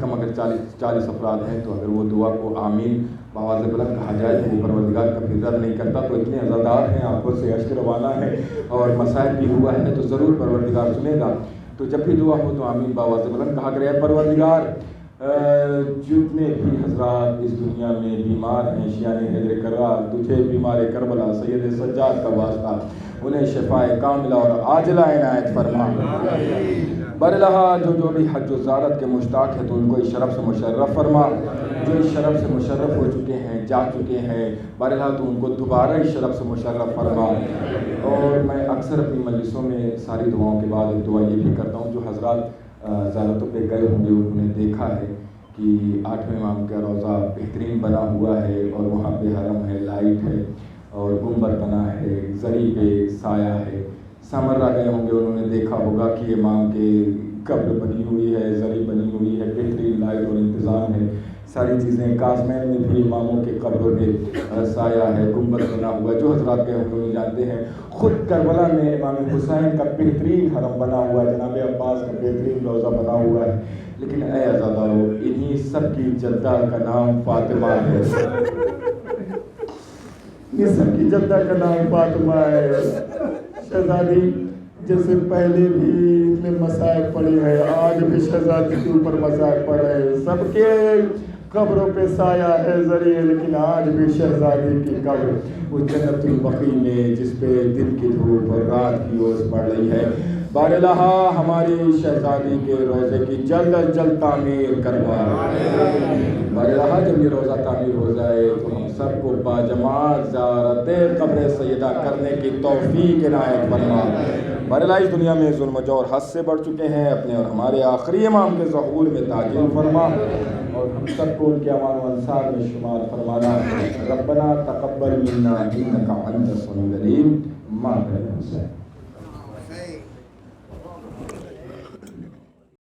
کم اگر 40 افراد ہیں تو اگر وہ دعا کو آمین بآواز بلند کہا جائے تو وہ پروردگار کا بھی رد نہیں کرتا۔ تو اتنے عزادار ہیں، آنکھوں سے اشک روانہ ہے اور مسائل بھی ہوا ہے، تو ضرور پروردگار سنے گا۔ تو جب بھی دعا ہو تو آمین بآواز بلند کہا کرے۔ پروردگار جتنے بھی حضرات اس دنیا میں بیمار ہیں، شیعہ حیدر کرار، تجھے بیمار کربلا سید سجاد کا واسطہ، انہیں شفائے کاملہ اور عاجلہ عنایت فرما۔ برلہا جو بھی حج و زیارت کے مشتاق ہیں تو ان کو اس شرف سے مشرف فرما۔ جو اس شرف سے مشرف ہو چکے ہیں، جا چکے ہیں، برلہا تو ان کو دوبارہ اس شرف سے مشرف فرما۔ اور میں اکثر اپنی مجلسوں میں ساری دعاؤں کے بعد ایک دعا یہ بھی کرتا ہوں، جو حضرات زیارتوں پہ گئے ہوں گے انہوں نے دیکھا ہے کہ 8ویں امام کا روضہ بہترین بنا ہوا ہے، اور وہاں پہ حرم ہے، لائٹ ہے، اور گنبد بنا ہے، زری پہ سایہ ہے۔ سامرہ گئے ہوں گے انہوں نے دیکھا ہوگا کہ امام کے قبر بنی ہوئی ہے، زری بنی ہوئی ہے، بہترین لائٹ اور انتظام ہے، ساری چیزیں۔ کاظمین میں بھی اماموں کے قبروں پہ سایہ ہے، گنبد بنا ہوا ہے۔ جو حضرات گئے ہوں گے جانتے ہیں، خود کربلا میں امام حسین کا بہترین حرم بنا ہوا ہے، جناب عباس کا بہترین روضہ بنا ہوا ہے۔ لیکن اے عزادارو، انہی سب کی جدہ کا نام فاطمہ ہے، یہ سب کی جدہ کا نام فاطمہ ہے۔ شہزادی جیسے پہلے بھی اتنے مسائل پڑے ہیں، آج بھی شہزادی کے اوپر مسائل پڑے ہیں، سب کے قبروں پہ سایہ ہے، زری ہے، لیکن آج بھی شہزادی کی قبر وہ جنت البقیع میں، جس پہ دن کی دھوپ اور رات کی اوس پڑ رہی ہے۔ بارلہا ہماری شہزادی کے روضے کی جلد از جلد تعمیر کروا۔ بارلہا جب یہ روضہ تعمیر ہو جائے تو ہم سب کو باجماعت زیارت قبر سیدہ کرنے کی توفیق عنایت فرما۔ بارلہا اس دنیا میں ظلم و جور حد سے بڑھ چکے ہیں، اپنے اور ہمارے آخری امام کے ظہور میں تعجیل فرما، اور ہم سب کو ان کے امان و انصار میں شمار فرمانا۔ ربنا تقبل منا انک انت السمیع العلیم۔ ماں